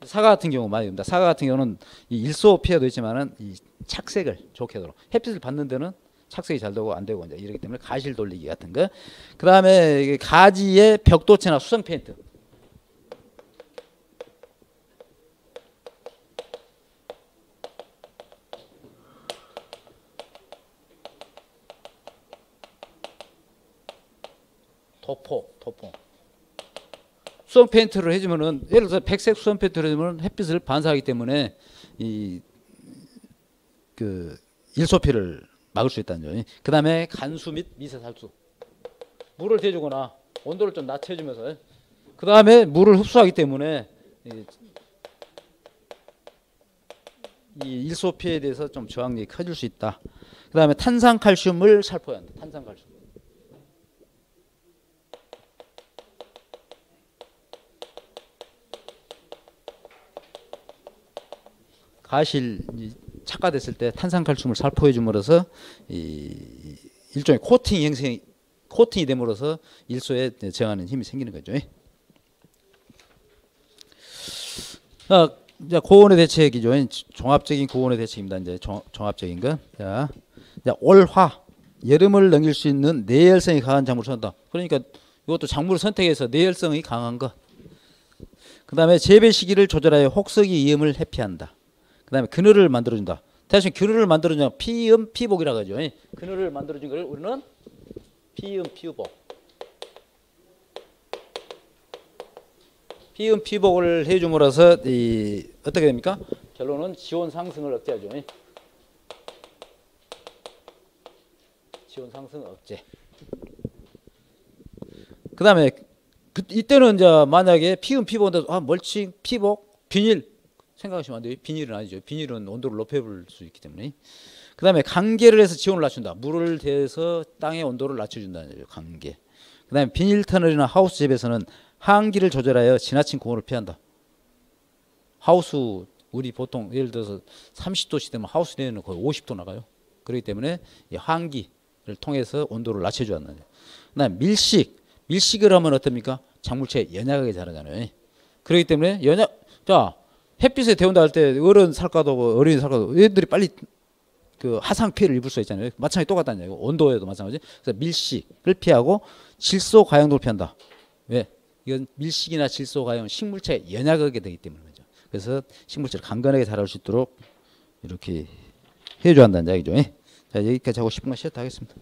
[SPEAKER 1] 사과 같은 경우 많이 듭니다. 사과 같은 경우는 이 일소 피해도 있지만은 이 착색을 좋게 하도록 햇빛을 받는 데는 착색이 잘 되고 안 되고 이제 이러기 때문에 가시를 돌리기 같은 거. 그 다음에 가지의 벽도체나 수성 페인트. 도포. 수성 페인트를 해주면은 예를 들어서 백색 수성 페인트를 해주면 햇빛을 반사하기 때문에 그 일소피를 막을 수 있다는 점이. 그 다음에 간수 및 미세살수. 물을 대주거나 온도를 좀 낮춰주면서 그 다음에 물을 흡수하기 때문에 이 일소피에 대해서 좀 저항력이 커질 수 있다. 그 다음에 탄산칼슘을 살포해야 한다. 탄산칼슘. 가실 착화됐을 때 탄산칼슘을 살포해 줌으로써 일종의 코팅이 됨으로써 일소에 저항하는 힘이 생기는 거죠. 이제 고온의 대책이죠. 종합적인 고온의 대책입니다. 이제 종합적인 건. 자, 올화, 여름을 넘길 수 있는 내열성이 강한 작물을 선다. 그러니까 이것도 작물을 선택해서 내열성이 강한 것. 그 다음에 재배 시기를 조절하여 혹석이 위험을 회피한다. 그 다음에 그늘을 만들어준다. 대신 그늘을 만들어주냐 피음피복이라고 하죠. 그늘을 만들어준 걸 우리는 피음피복. 피은 피복을 해줌으로써 어떻게 됩니까? 결론은 지온 상승을 억제하죠. 지온 상승 억제. 그다음에 이때는 이제 만약에 피은 피복인데 멀칭 피복 비닐 생각하시면 안 돼요. 비닐은 아니죠. 비닐은 온도를 높여볼 수 있기 때문에. 그다음에 강계를 해서 지온을 낮춘다. 물을 대서 땅의 온도를 낮춰준다는 거죠. 강계. 그다음에 비닐 터널이나 하우스 잽에서는 하한기를 조절하여 지나친 고온을 피한다. 하우스 우리 보통 예를 들어서 30도씩 되면 하우스 내에는 거의 50도 나가요. 그렇기 때문에 이 하한기를 통해서 온도를 낮춰줘야 한다. 그다음에 밀식을 하면 어떻습니까? 작물체 연약하게 자라잖아요. 그렇기 때문에 자 햇빛에 데운다 할 때 어른 살까도 하고 어린이 살까도 얘들이 빨리 그 하상 피해를 입을 수 있잖아요. 마찬가지 똑같다는 얘기고 온도에도 마찬가지. 그래서 밀식을 피하고 질소 가용도를 피한다. 왜? 이건 밀식이나 질소 가용 식물체에 연약하게 되기 때문이죠. 그래서 식물체를 강건하게 자랄 수 있도록 이렇게 해줘야 한다는 얘기죠. 자 여기까지 하고 10분간 쉬었다 하겠습니다.